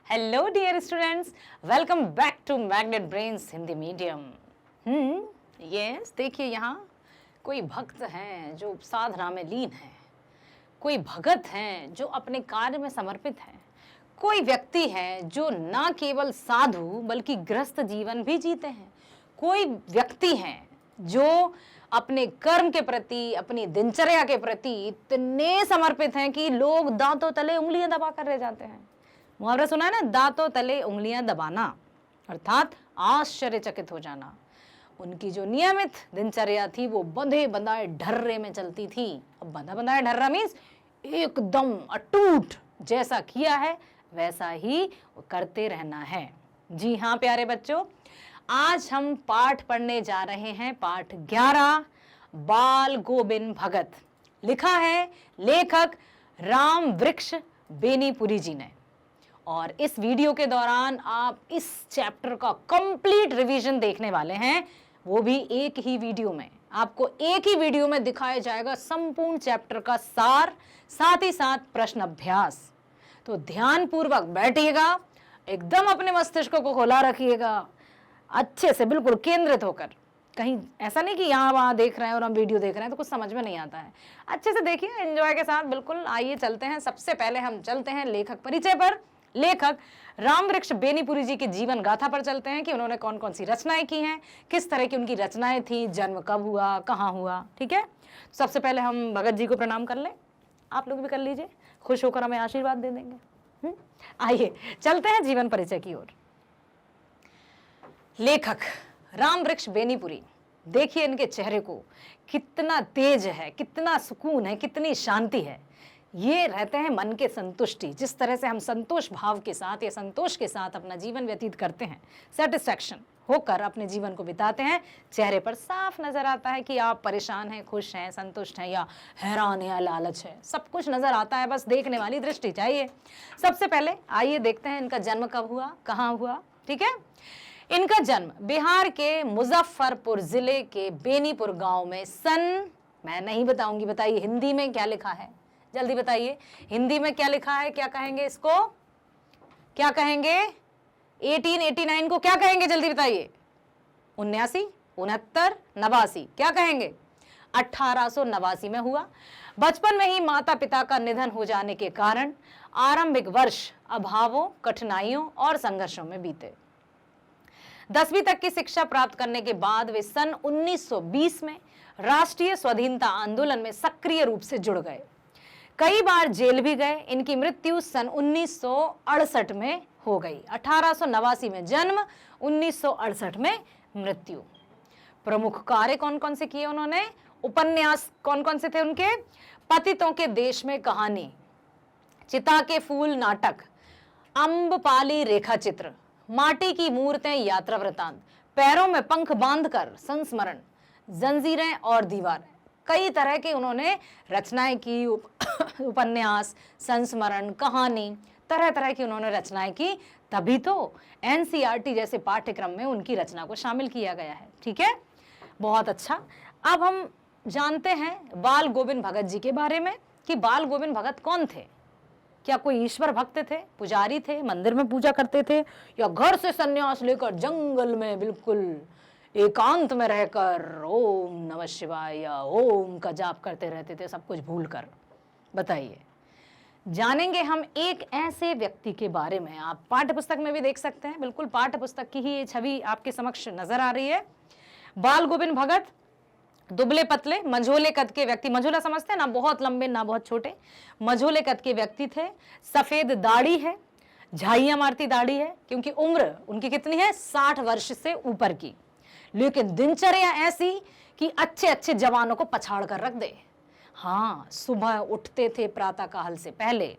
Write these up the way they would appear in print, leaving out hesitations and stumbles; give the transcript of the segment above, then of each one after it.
Hello dear students, welcome back to Magnet Brains Hindi medium. Yes, देखिए यहाँ कोई भक्त हैं जो साधना में लीन है, कोई भगत हैं जो अपने कार्य में समर्पित हैं, कोई व्यक्ति है जो ना केवल साधु बल्कि गृहस्थ जीवन भी जीते हैं, कोई व्यक्ति हैं जो अपने कर्म के प्रति, अपनी दिनचर्या के प्रति इतने समर्पित हैं कि लोग दांतों तले उंगलियां दबा कर रह जाते हैं। मुहावरा सुना है ना, दांतों तले उंगलियां दबाना अर्थात आश्चर्यचकित हो जाना। उनकी जो नियमित दिनचर्या थी वो बंधे बंधाए ढर्रे में चलती थी। अब बंधा बंधाए ढर्रा मीन्स एकदम अटूट, जैसा किया है वैसा ही करते रहना है। जी हाँ प्यारे बच्चों, आज हम पाठ पढ़ने जा रहे हैं, पाठ 11, बाल गोविंद भगत। लिखा है लेखक राम वृक्ष बेनीपुरी जी ने। और इस वीडियो के दौरान आप इस चैप्टर का कंप्लीट रिवीजन देखने वाले हैं, वो भी एक ही वीडियो में। आपको एक ही वीडियो में दिखाया जाएगा संपूर्ण चैप्टर का सार, साथ ही साथ प्रश्न अभ्यास। तो ध्यान पूर्वक बैठिएगा, एकदम अपने मस्तिष्क को खुला रखिएगा, अच्छे से बिल्कुल केंद्रित होकर। कहीं ऐसा नहीं कि यहाँ वहाँ देख रहे हैं और हम वीडियो देख रहे हैं तो कुछ समझ में नहीं आता है। अच्छे से देखिए, एंजॉय के साथ बिल्कुल। आइए चलते हैं, सबसे पहले हम चलते हैं लेखक परिचय पर। लेखक राम वृक्ष बेनीपुरी जी की जीवन गाथा पर चलते हैं कि उन्होंने कौन कौन सी रचनाएं की हैं, किस तरह की उनकी रचनाएं थी, जन्म कब हुआ, कहाँ हुआ। ठीक है, सबसे पहले हम भगत जी को प्रणाम कर लें, आप लोग भी कर लीजिए, खुश होकर हमें आशीर्वाद दे देंगे। आइए चलते हैं जीवन परिचय की ओर। लेखक राम वृक्ष बेनीपुरी, देखिए इनके चेहरे को, कितना तेज है, कितना सुकून है, कितनी शांति है। ये रहते हैं मन के संतुष्टि। जिस तरह से हम संतोष भाव के साथ या संतोष के साथ अपना जीवन व्यतीत करते हैं, सेटिस्फैक्शन होकर अपने जीवन को बिताते हैं, चेहरे पर साफ नजर आता है कि आप परेशान हैं, खुश हैं, संतुष्ट हैं या हैरान है या लालच है। सब कुछ नजर आता है, बस देखने वाली दृष्टि चाहिए। सबसे पहले आइए देखते हैं इनका जन्म कब हुआ, कहाँ हुआ। ठीक है, इनका जन्म बिहार के मुजफ्फरपुर जिले के बेनीपुर गांव में सन, मैं नहीं बताऊंगी, बताइए हिंदी में क्या लिखा है, जल्दी बताइए हिंदी में क्या लिखा है, क्या कहेंगे इसको, क्या कहेंगे 1889 को क्या कहेंगे, जल्दी बताइए। 79, 69, 89 क्या कहेंगे, 1889 में हुआ। बचपन में ही माता पिता का निधन हो जाने के कारण आरंभिक वर्ष अभावों, कठिनाइयों और संघर्षों में बीते। 10वीं तक की शिक्षा प्राप्त करने के बाद वे सन 1920 में राष्ट्रीय स्वाधीनता आंदोलन में सक्रिय रूप से जुड़ गए। कई बार जेल भी गए। इनकी मृत्यु सन 1968 में हो गई। 1889 में जन्म, 1968 में मृत्यु। प्रमुख कार्य कौन कौन से किए उन्होंने, उपन्यास कौन कौन से थे उनके, पतितों के देश में कहानी, चिता के फूल नाटक, अम्बपाली रेखा चित्र, माटी की मूर्तें यात्रा वृतांत, पैरों में पंख बांधकर संस्मरण, जंजीरें और दीवार, कई तरह के उन्होंने रचनाएं की। उपन्यास, संस्मरण, कहानी, तरह तरह की उन्होंने रचनाएं की। तभी तो एनसीईआरटी जैसे पाठ्यक्रम में उनकी रचना को शामिल किया गया है। ठीक है, बहुत अच्छा। अब हम जानते हैं बाल गोविंद भगत जी के बारे में कि बाल गोविंद भगत कौन थे। क्या कोई ईश्वर भक्त थे, पुजारी थे, मंदिर में पूजा करते थे, या घर से संन्यास लेकर जंगल में बिल्कुल एकांत में रहकर ओम नमः शिवाय या ओम का जाप करते रहते थे, सब कुछ भूलकर? बताइए। जानेंगे हम एक ऐसे व्यक्ति के बारे में, आप पाठ्य पुस्तक में भी देख सकते हैं, बिल्कुल पाठ्य पुस्तक की ही ये छवि आपके समक्ष नजर आ रही है। बाल गोविंद भगत दुबले पतले मंझोले कद के व्यक्ति, मंझोला समझते हैं ना, बहुत लंबे ना बहुत छोटे, मंझोले कद के व्यक्ति थे। सफेद दाढ़ी है, झाइयां मारती दाढ़ी है, क्योंकि उम्र उनकी कितनी है, 60 वर्ष से ऊपर की। लेकिन दिनचर्या ऐसी कि अच्छे अच्छे जवानों को पछाड़ कर रख दे। हाँ, सुबह उठते थे प्रातः काल से पहले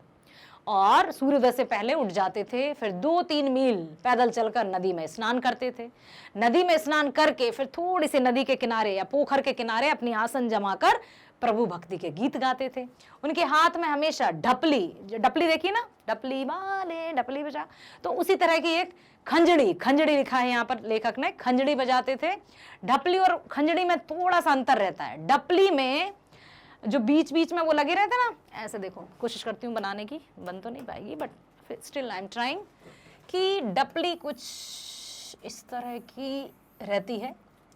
और सूर्योदय से पहले उठ जाते थे, फिर 2-3 मील पैदल चलकर नदी में स्नान करते थे। नदी में स्नान करके फिर थोड़ी सी नदी के किनारे या पोखर के किनारे अपनी आसन जमाकर प्रभु भक्ति के गीत गाते थे। उनके हाथ में हमेशा ढपली, जो ढपली देखी ना, ढपली वाले ढपली बजा, तो उसी तरह की एक खंजड़ी, खंजड़ी लिखा है यहाँ पर लेखक ने, खंजड़ी बजाते थे। ढपली और खंजड़ी में थोड़ा सा अंतर रहता है। ढपली में जो बीच बीच में वो लगे रहते ना, ऐसे देखो, कोशिश करती हूँ बनाने की, बन तो नहीं पाएगी but still I am trying. कि डपली कुछ इस तरह की रहती है,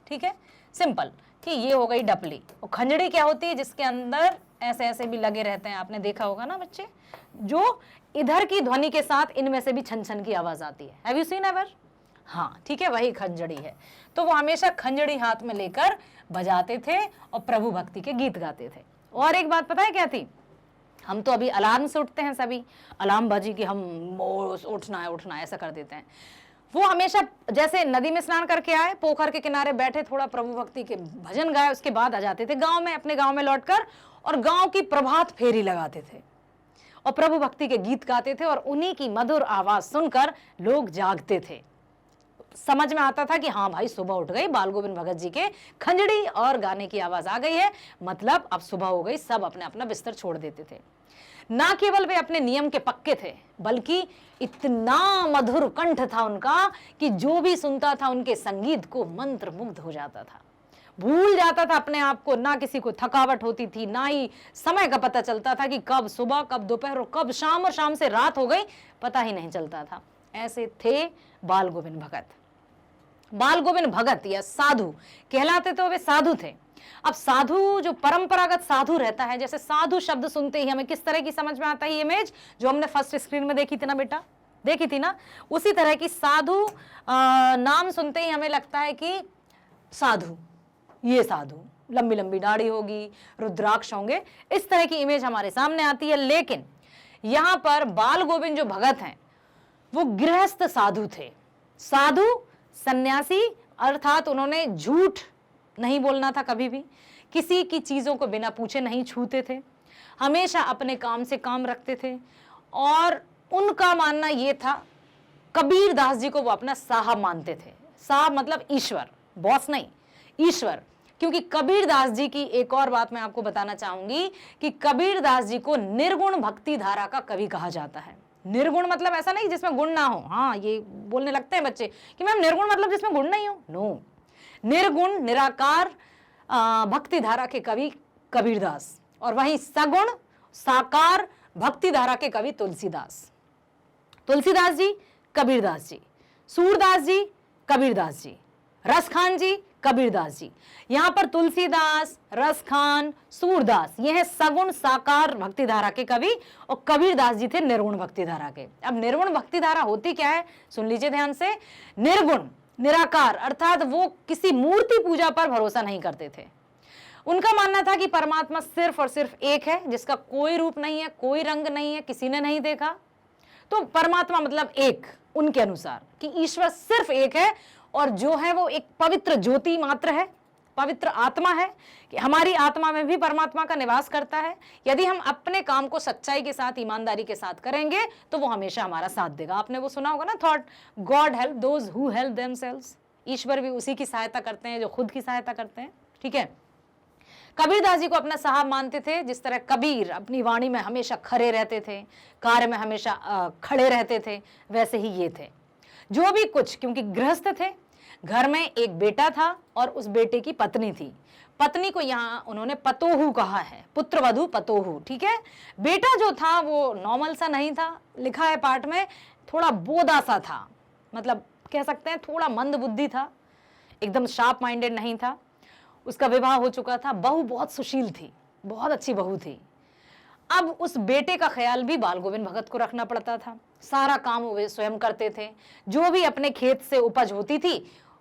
ठीक है, सिंपल कि ये हो गई डपली। और खंजड़ी क्या होती है, जिसके अंदर ऐसे ऐसे भी लगे रहते हैं, आपने देखा होगा ना बच्चे, जो इधर की ध्वनि के साथ इनमें से भी छन छन की आवाज आती है। Have you seen ever? हाँ, ठीक है, वही खंजड़ी है। तो वो हमेशा खंजड़ी हाथ में लेकर बजाते थे और प्रभु भक्ति के गीत गाते थे। और एक बात पता है क्या थी, हम तो अभी अलार्म से उठते हैं, सभी अलार्म बाजी कि हम उठना है ऐसा कर देते हैं। वो हमेशा जैसे नदी में स्नान करके आए, पोखर के किनारे बैठे, थोड़ा प्रभु भक्ति के भजन गाए, उसके बाद आ जाते थे गांव में, अपने गांव में लौटकर, और गांव की प्रभात फेरी लगाते थे और प्रभु भक्ति के गीत गाते थे, और उन्हीं की मधुर आवाज सुनकर लोग जागते थे। समझ में आता था कि हाँ भाई सुबह उठ गई, बाल गोविंद भगत जी के खंजड़ी और गाने की आवाज आ गई है, मतलब अब सुबह हो गई। सब अपने अपना बिस्तर छोड़ देते थे। ना केवल वे अपने नियम के पक्के थे, बल्कि इतना मधुर कंठ था उनका कि जो भी सुनता था उनके संगीत को मंत्र मुग्ध हो जाता था, भूल जाता था अपने आप को। ना किसी को थकावट होती थी, ना ही समय का पता चलता था कि कब सुबह, कब दोपहर और कब शाम, और शाम से रात हो गई पता ही नहीं चलता था। ऐसे थे बाल गोविंद भगत। बाल गोविंद भगत या साधु कहलाते तो वे साधु थे। अब साधु, जो परंपरागत साधु रहता है, जैसे साधु शब्द सुनते ही हमें किस तरह की समझ में आता है, इमेज जो हमने फर्स्ट स्क्रीन में देखी थी ना बेटा, देखी थी ना, उसी तरह की साधु नाम सुनते ही हमें लगता है कि साधु, ये साधु, लंबी लंबी दाढ़ी होगी, रुद्राक्ष होंगे, इस तरह की इमेज हमारे सामने आती है। लेकिन यहां पर बाल गोविंद जो भगत हैं वो गृहस्थ साधु थे। साधु सन्यासी, अर्थात उन्होंने झूठ नहीं बोलना था कभी भी, किसी की चीजों को बिना पूछे नहीं छूते थे, हमेशा अपने काम से काम रखते थे। और उनका मानना यह था, कबीर दास जी को वो अपना साहब मानते थे। साहब मतलब ईश्वर, बॉस नहीं, ईश्वर। क्योंकि कबीर दास जी की एक और बात मैं आपको बताना चाहूंगी कि कबीर दास जी को निर्गुण भक्ति धारा का कवि कहा जाता है। निर्गुण मतलब ऐसा नहीं जिसमें गुण ना हो, हाँ ये बोलने लगते हैं बच्चे कि मैम निर्गुण मतलब जिसमें गुण नहीं हो, नो, निर्गुण निराकार भक्ति धारा के कवि कबीरदास, और वहीं सगुण साकार भक्ति धारा के कवि तुलसीदास। तुलसीदास जी, कबीरदास जी, सूरदास जी, कबीरदास जी, रसखान जी, कबीरदास जी। यहां पर तुलसीदास, रसखान, सूरदास, ये है सगुण साकार भक्ति धारा के कवि, और कबीरदास जी थे निर्गुण भक्ति धारा के। अब निर्गुण भक्ति धारा होती क्या है, सुन लीजिए ध्यान से। निर्गुण निराकार, अर्थात वो किसी मूर्ति पूजा पर भरोसा नहीं करते थे। उनका मानना था कि परमात्मा सिर्फ और सिर्फ एक है, जिसका कोई रूप नहीं है, कोई रंग नहीं है, किसी ने नहीं देखा। तो परमात्मा मतलब एक, उनके अनुसार कि ईश्वर सिर्फ एक है, और जो है वो एक पवित्र ज्योति मात्र है, पवित्र आत्मा है, कि हमारी आत्मा में भी परमात्मा का निवास करता है। यदि हम अपने काम को सच्चाई के साथ, ईमानदारी के साथ करेंगे तो वो हमेशा हमारा साथ देगा। आपने वो सुना होगा ना thought, God help those who help themselves. ईश्वर भी उसी की सहायता करते हैं जो खुद की सहायता करते हैं, ठीक है। कबीरदास जी को अपना साहब मानते थे। जिस तरह कबीर अपनी वाणी में हमेशा खरे रहते थे, कार्य में हमेशा खड़े रहते थे, वैसे ही ये थे। जो भी कुछ, क्योंकि गृहस्थ थे, घर में एक बेटा था और उस बेटे की पत्नी थी। पत्नी को यहाँ उन्होंने पतोहू कहा है, पुत्र वधू पतोहू, ठीक है। बेटा जो था वो नॉर्मल सा नहीं था, लिखा है पाठ में थोड़ा बोदा सा था, मतलब कह सकते हैं थोड़ा मंद बुद्धि था, एकदम शार्प माइंडेड नहीं था। उसका विवाह हो चुका था, बहू बहुत सुशील थी, बहुत अच्छी बहू थी। अब उस बेटे का ख्याल भी बाल गोविंद भगत को रखना पड़ता था। सारा काम वे स्वयं करते थे। जो भी अपने खेत से उपज होती थी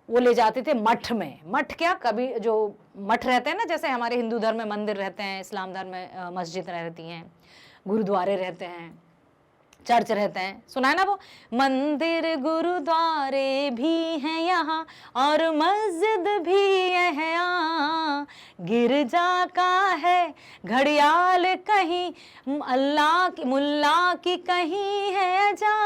वो ले जाते थे मठ में। मठ क्या, कभी जो मठ रहते हैं ना, जैसे हमारे हिंदू धर्म में मंदिर रहते हैं, इस्लाम धर्म में मस्जिद रहती हैं, गुरुद्वारे रहते हैं, चर्च रहते हैं, सुना है ना वो, मंदिर गुरुद्वारे भी हैं यहाँ और मस्जिद भी है यहाँ, गिरजा का है घड़ियाल कहीं, अल्लाह की मुल्ला की कहीं है जा,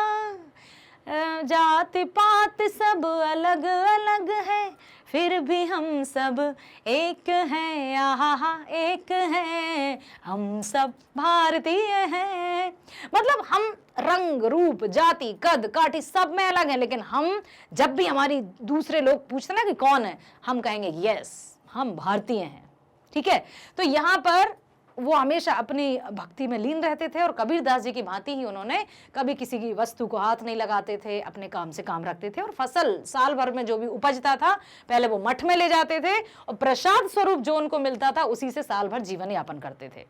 जात पात सब अलग अलग है, फिर भी हम सब एक हैं, आहा एक हैं, हम सब भारतीय हैं। मतलब हम रंग रूप जाति कद काठी सब में अलग हैं, लेकिन हम जब भी हमारी दूसरे लोग पूछते ना कि कौन है, हम कहेंगे यस हम भारतीय हैं, ठीक है। तो यहाँ पर वो हमेशा अपनी भक्ति में लीन रहते थे और कबीरदास जी की भांति ही उन्होंने कभी किसी की वस्तु को हाथ नहीं लगाते थे, अपने काम से काम रखते थे और फसल साल भर में जो भी उपजता था पहले वो मठ में ले जाते थे और प्रसाद स्वरूप जो उनको मिलता था उसी से साल भर जीवन यापन करते थे।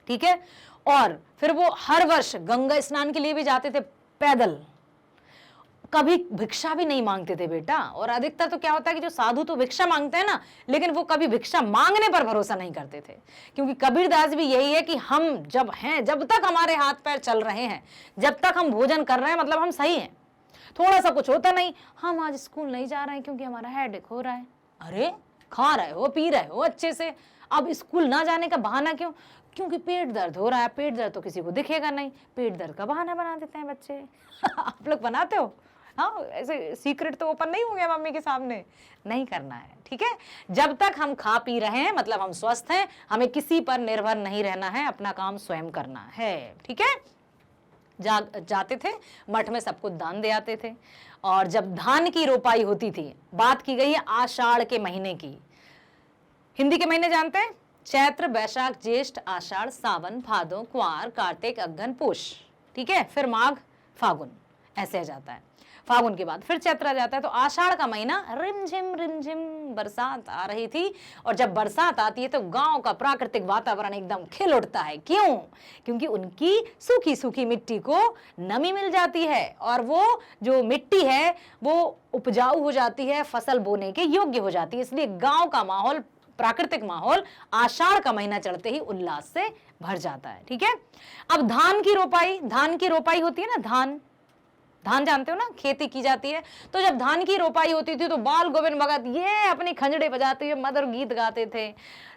ठीक है, और फिर वो हर वर्ष गंगा स्नान के लिए भी जाते थे पैदल, कभी भिक्षा भी नहीं मांगते थे बेटा। और अधिकतर तो क्या होता है कि जो साधु तो भिक्षा मांगते हैं ना, लेकिन वो कभी भिक्षा मांगने पर भरोसा नहीं करते थे, क्योंकि कबीरदास भी यही है कि हम जब हैं, जब तक हमारे हाथ पैर चल रहे हैं, जब तक हम भोजन कर रहे हैं, मतलब हम सही हैं। थोड़ा सा कुछ होता नहीं, हम आज स्कूल नहीं जा रहे हैं क्योंकि हमारा हेडेक हो रहा है। अरे खा रहे हो, पी रहे हो अच्छे से, अब स्कूल ना जाने का बहाना क्यों? क्योंकि पेट दर्द हो रहा है। पेट दर्द तो किसी को दिखेगा नहीं, पेट दर्द का बहाना बना देते हैं बच्चे। आप लोग बनाते हो? हाँ, ऐसे सीक्रेट तो ओपन नहीं हो गया मम्मी के सामने, नहीं करना है। ठीक है, जब तक हम खा पी रहे हैं मतलब हम स्वस्थ हैं, हमें किसी पर निर्भर नहीं रहना है, अपना काम स्वयं करना है। ठीक है, जाते थे मठ में, सबको दान दे आते थे। और जब धान की रोपाई होती थी, बात की गई है आषाढ़ के महीने की। हिंदी के महीने जानते हैं? चैत्र, बैशाख, ज्येष्ठ, आषाढ़, सावन, भादो, कुंवार, कार्तिक, अगहन, पूष। ठीक है, फिर माघ, फागुन, ऐसे आ जाता है। फागुन के बाद फिर चैत्र आ जाता है। तो आषाढ़ का महीना रिमझिम बरसात आ रही थी, और जब बरसात आती है तो गांव का प्राकृतिक वातावरण एकदम खिल उठता है। क्यों? क्योंकि उनकी सूखी सूखी मिट्टी को नमी मिल जाती है और वो जो मिट्टी है वो उपजाऊ हो जाती है, फसल बोने के योग्य हो जाती है। इसलिए गांव का माहौल, प्राकृतिक माहौल आषाढ़ का महीना चढ़ते ही उल्लास से भर जाता है। ठीक है, अब धान की रोपाई होती है ना, धान जानते हो ना, खेती की जाती है। तो जब धान की रोपाई होती थी तो बाल गोविंद भगत ये अपनी खंजड़े बजाते हुए मधुर गीत गाते थे।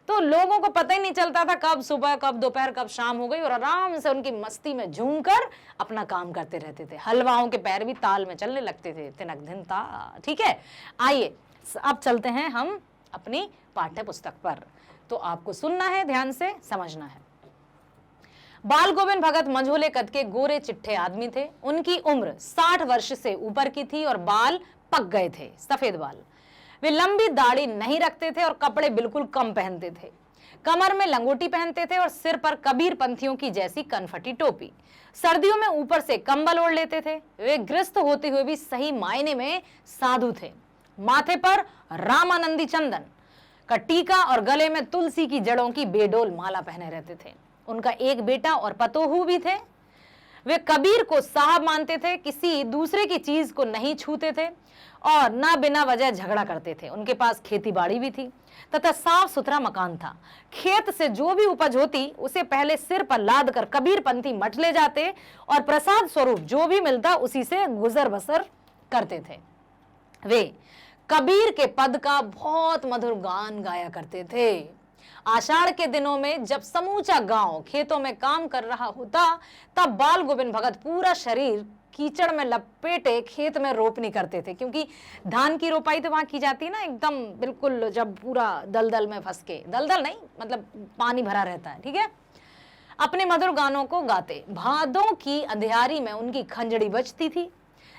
तो लोगों को पता ही नहीं चलता था कब सुबह, कब दोपहर, कब शाम हो गई, और आराम से उनकी मस्ती में झूमकर अपना काम करते रहते थे। हलवाओं के पैर भी ताल में चलने लगते थे, तिनक धिन ता। ठीक है, आइए अब चलते हैं हम अपनी पाठ्य पुस्तक पर। तो आपको सुनना है, ध्यान से समझना है। बाल गोविंद भगत मंझोले कद के गोरे चिट्ठे आदमी थे। उनकी उम्र 60 वर्ष से ऊपर की थी और बाल पक गए थे, सफेद बाल। वे लंबी दाढ़ी नहीं रखते थे और कपड़े बिल्कुल कम पहनते थे। कमर में लंगोटी पहनते थे और सिर पर कबीर पंथियों की जैसी कनफटी टोपी। सर्दियों में ऊपर से कंबल ओढ़ लेते थे। वे गृहस्थ होते हुए भी सही मायने में साधु थे। माथे पर रामानंदी चंदन का टीका और गले में तुलसी की जड़ों की बेडोल माला पहने रहते थे। उनका एक बेटा और पतोहू भी थे। वे कबीर को साहब मानते थे, किसी दूसरे की चीज को नहीं छूते थे और ना बिना वजह झगड़ा करते थे। उनके पास खेती बाड़ी भी थी तथा साफ सुथरा मकान था। खेत से जो भी उपज होती उसे पहले सिर पर लाद कर कबीर पंथी मठ ले जाते और प्रसाद स्वरूप जो भी मिलता उसी से गुजर बसर करते थे। वे कबीर के पद का बहुत मधुर गान गाया करते थे। आषाढ़ के दिनों में जब समूचा गांव खेतों में काम कर रहा होता, तब बाल गोविंद भगत पूरा शरीर कीचड़ में लपेटे खेत में रोपनी करते थे, क्योंकि धान की रोपाई तो वहां की जाती है ना, एकदम बिल्कुल जब पूरा दलदल में फंस के, दलदल नहीं मतलब पानी भरा रहता है। ठीक है, अपने मधुर गानों को गाते। भादों की अंधियारी में उनकी खंजड़ी बजती थी।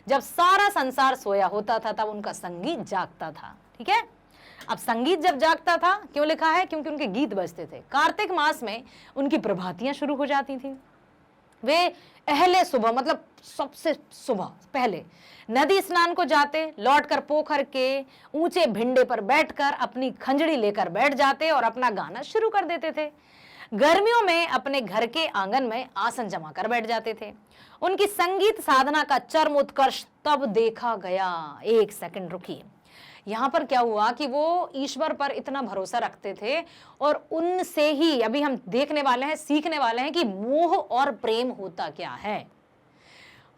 जब सारा संसार सोया होता था तब उनका संगीत जागता था। ठीक है, अब संगीत जब जागता था, क्यों लिखा है? क्योंकि उनके गीत बजते थे। कार्तिक मास में उनकी प्रभातियां शुरू हो जाती थी। वे अहले सुबह मतलब सबसे सुबह पहले नदी स्नान को जाते, लौटकर पोखर के ऊंचे भिंडे पर बैठकर अपनी खंजड़ी लेकर बैठ जाते और अपना गाना शुरू कर देते थे। गर्मियों में अपने घर के आंगन में आसन जमा कर बैठ जाते थे। उनकी संगीत साधना का चरम उत्कर्ष तब देखा गया। एक सेकंड रुकिए, यहाँ पर क्या हुआ कि वो ईश्वर पर इतना भरोसा रखते थे और उनसे ही अभी हम देखने वाले हैं, सीखने वाले हैं कि मोह और प्रेम होता क्या है।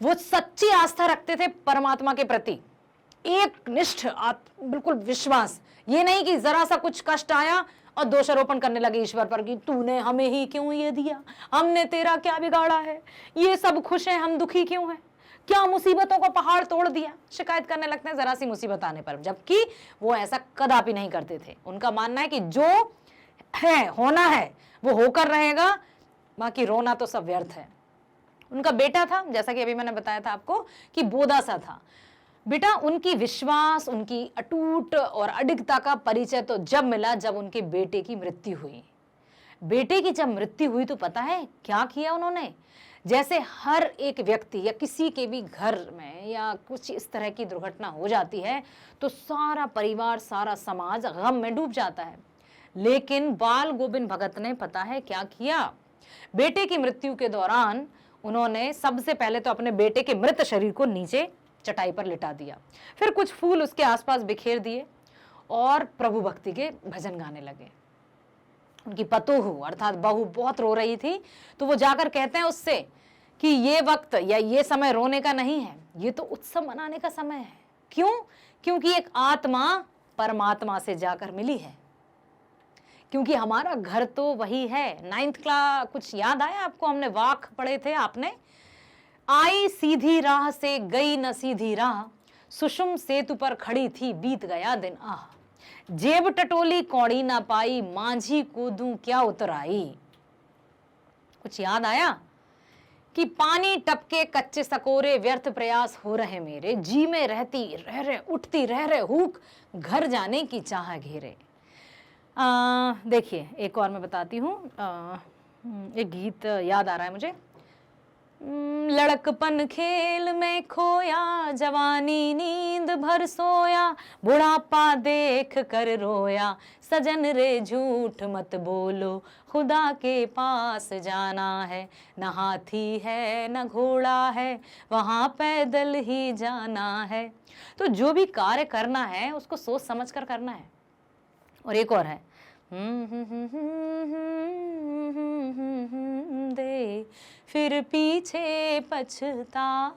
वो सच्ची आस्था रखते थे परमात्मा के प्रति, एक निष्ठ बिल्कुल विश्वास। ये नहीं कि जरा सा कुछ कष्ट आया और दोषारोपण करने लगे ईश्वर पर कि तूने हमें ही क्यों ये दिया, हमने तेरा क्या बिगाड़ा है, ये सब खुश हैं हम दुखी क्यों हैं, क्या मुसीबतों को पहाड़ तोड़ दिया, शिकायत करने लगते हैं जरा सी मुसीबत आने पर। जबकि वो ऐसा कदापि नहीं करते थे। उनका मानना है कि जो है होना है वो होकर रहेगा, बाकी रोना तो सब व्यर्थ है। उनका बेटा था, जैसा कि अभी मैंने बताया था आपको कि बोधा सा था बेटा। उनकी विश्वास, उनकी अटूट और अडिगता का परिचय तो जब मिला जब उनके बेटे की मृत्यु हुई। बेटे की जब मृत्यु हुई तो पता है क्या किया उन्होंने? जैसे हर एक व्यक्ति या किसी के भी घर में या कुछ इस तरह की दुर्घटना हो जाती है तो सारा परिवार, सारा समाज गम में डूब जाता है। लेकिन बाल गोविंद भगत ने पता है क्या किया? बेटे की मृत्यु के दौरान उन्होंने सबसे पहले तो अपने बेटे के मृत शरीर को नीचे चटाई पर लिटा दिया, फिर कुछ फूल उसके आसपास बिखेर दिए और प्रभु भक्ति के भजन गाने लगे। उनकी पतोहू अर्थात बहू बहुत रो रही थी, तो वो जाकर कहते हैं उससे कि ये वक्त या ये समय रोने का नहीं है, ये तो उत्सव मनाने का समय है। क्यों? क्योंकि एक आत्मा परमात्मा से जाकर मिली है। क्योंकि हमारा घर तो वही है। 9th क्लास कुछ याद आया आपको? हमने वाक पढ़े थे आपने। आई सीधी राह से गई न सीधी राह, सुषुम सेतु पर खड़ी थी बीत गया दिन आह, जेब टटोली कौड़ी ना पाई, मांझी कूदूं क्या उतराई। कुछ याद आया? कि पानी टपके कच्चे सकोरे, व्यर्थ प्रयास हो रहे मेरे, जी में रहती रह रहे उठती रह रहे हुक, घर जाने की चाह घेरे। देखिए एक और मैं बताती हूँ, एक गीत याद आ रहा है मुझे। लड़कपन खेल में खोया, जवानी नींद भर सोया, बुढ़ापा देख कर रोया, सजन रे झूठ मत बोलो, खुदा के पास जाना है, न हाथी है न घोड़ा है, वहाँ पैदल ही जाना है। तो जो भी कार्य करना है उसको सोच समझ कर करना है। और एक और है, दे फिर पीछे पछताएगा,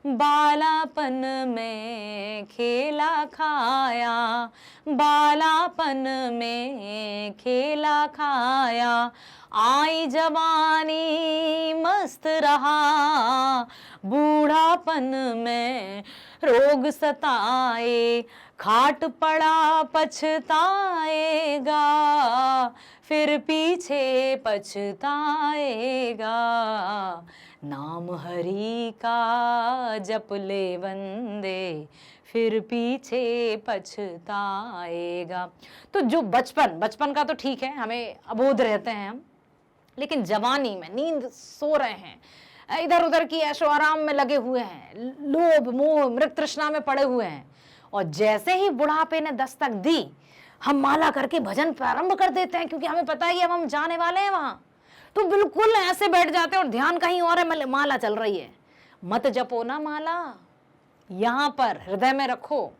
बालापन में खेला खाया, बालापन में खेला खाया, आई जवानी मस्त रहा, बूढ़ापन में रोग सताए, खाट पड़ा पछताएगा, फिर पीछे पछताएगा, नाम हरि का जप ले वंदे, फिर पीछे पछताएगा। तो जो बचपन का तो ठीक है, हमें अबोध रहते हैं हम, लेकिन जवानी में नींद सो रहे हैं, इधर उधर की ऐशो आराम में लगे हुए हैं, लोभ मोह मृत तृष्णा में पड़े हुए हैं, और जैसे ही बुढ़ापे ने दस्तक दी हम माला करके भजन प्रारंभ कर देते हैं, क्योंकि हमें पता है हम जाने वाले हैं वहां। तो बिल्कुल ऐसे बैठ जाते हैं और ध्यान कहीं और है, माला चल रही है। मत जपो ना माला, यहां पर हृदय में रखो,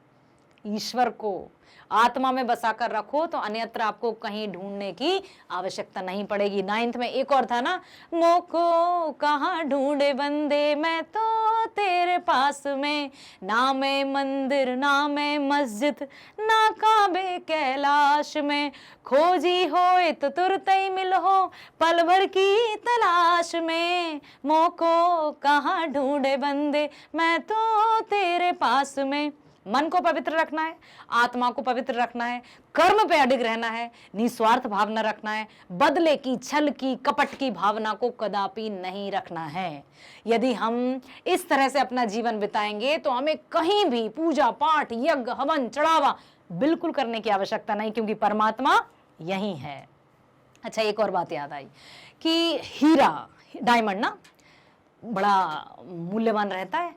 ईश्वर को आत्मा में बसाकर रखो, तो अन्यत्र आपको कहीं ढूंढने की आवश्यकता नहीं पड़ेगी। 9th में एक और था ना, मोको कहाँ ढूंढे बंदे, मैं तो तेरे पास में, ना मैं मंदिर ना मैं मस्जिद, ना काबे कैलाश में, खोजी होए तो तुरत ही मिलो, पल भर की तलाश में, मोको कहाँ ढूंढे बंदे, मैं तो तेरे पास में। मन को पवित्र रखना है, आत्मा को पवित्र रखना है, कर्म पे अडिग रहना है, निस्वार्थ भावना रखना है, बदले की, छल की, कपट की भावना को कदापि नहीं रखना है। यदि हम इस तरह से अपना जीवन बिताएंगे तो हमें कहीं भी पूजा पाठ यज्ञ हवन चढ़ावा बिल्कुल करने की आवश्यकता नहीं, क्योंकि परमात्मा यही है। अच्छा एक और बात याद आई कि हीरा डायमंड ना बड़ा मूल्यवान रहता है,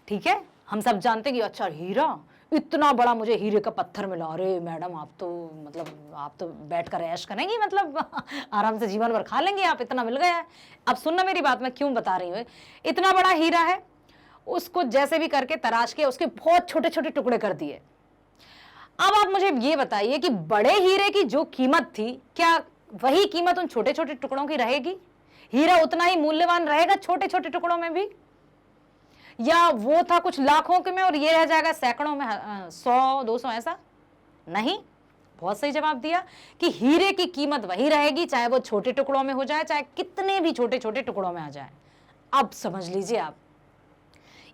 ठीक है, हम सब जानते हैं कि अच्छा हीरा, इतना बड़ा मुझे हीरे का पत्थर मिला, अरे मैडम आप तो बैठ कर ऐश करेंगी, मतलब आराम से जीवन भर खा लेंगे आप, इतना मिल गया है। अब सुनना मेरी बात, मैं क्यों बता रही हूँ। इतना बड़ा हीरा है, उसको जैसे भी करके तराश के उसके बहुत छोटे छोटे टुकड़े कर दिए। अब आप मुझे ये बताइए कि बड़े हीरे की जो कीमत थी, क्या वही कीमत उन छोटे छोटे टुकड़ों की रहेगी? हीरा उतना ही मूल्यवान रहेगा छोटे छोटे टुकड़ों में भी, या वो था कुछ लाखों के में और ये रह जाएगा सैकड़ों में, 100-200 ऐसा नहीं। बहुत सही जवाब दिया कि हीरे की कीमत वही रहेगी, चाहे वो छोटे टुकड़ों में हो जाए, चाहे कितने भी छोटे छोटे टुकड़ों में आ जाए। अब समझ लीजिए आप,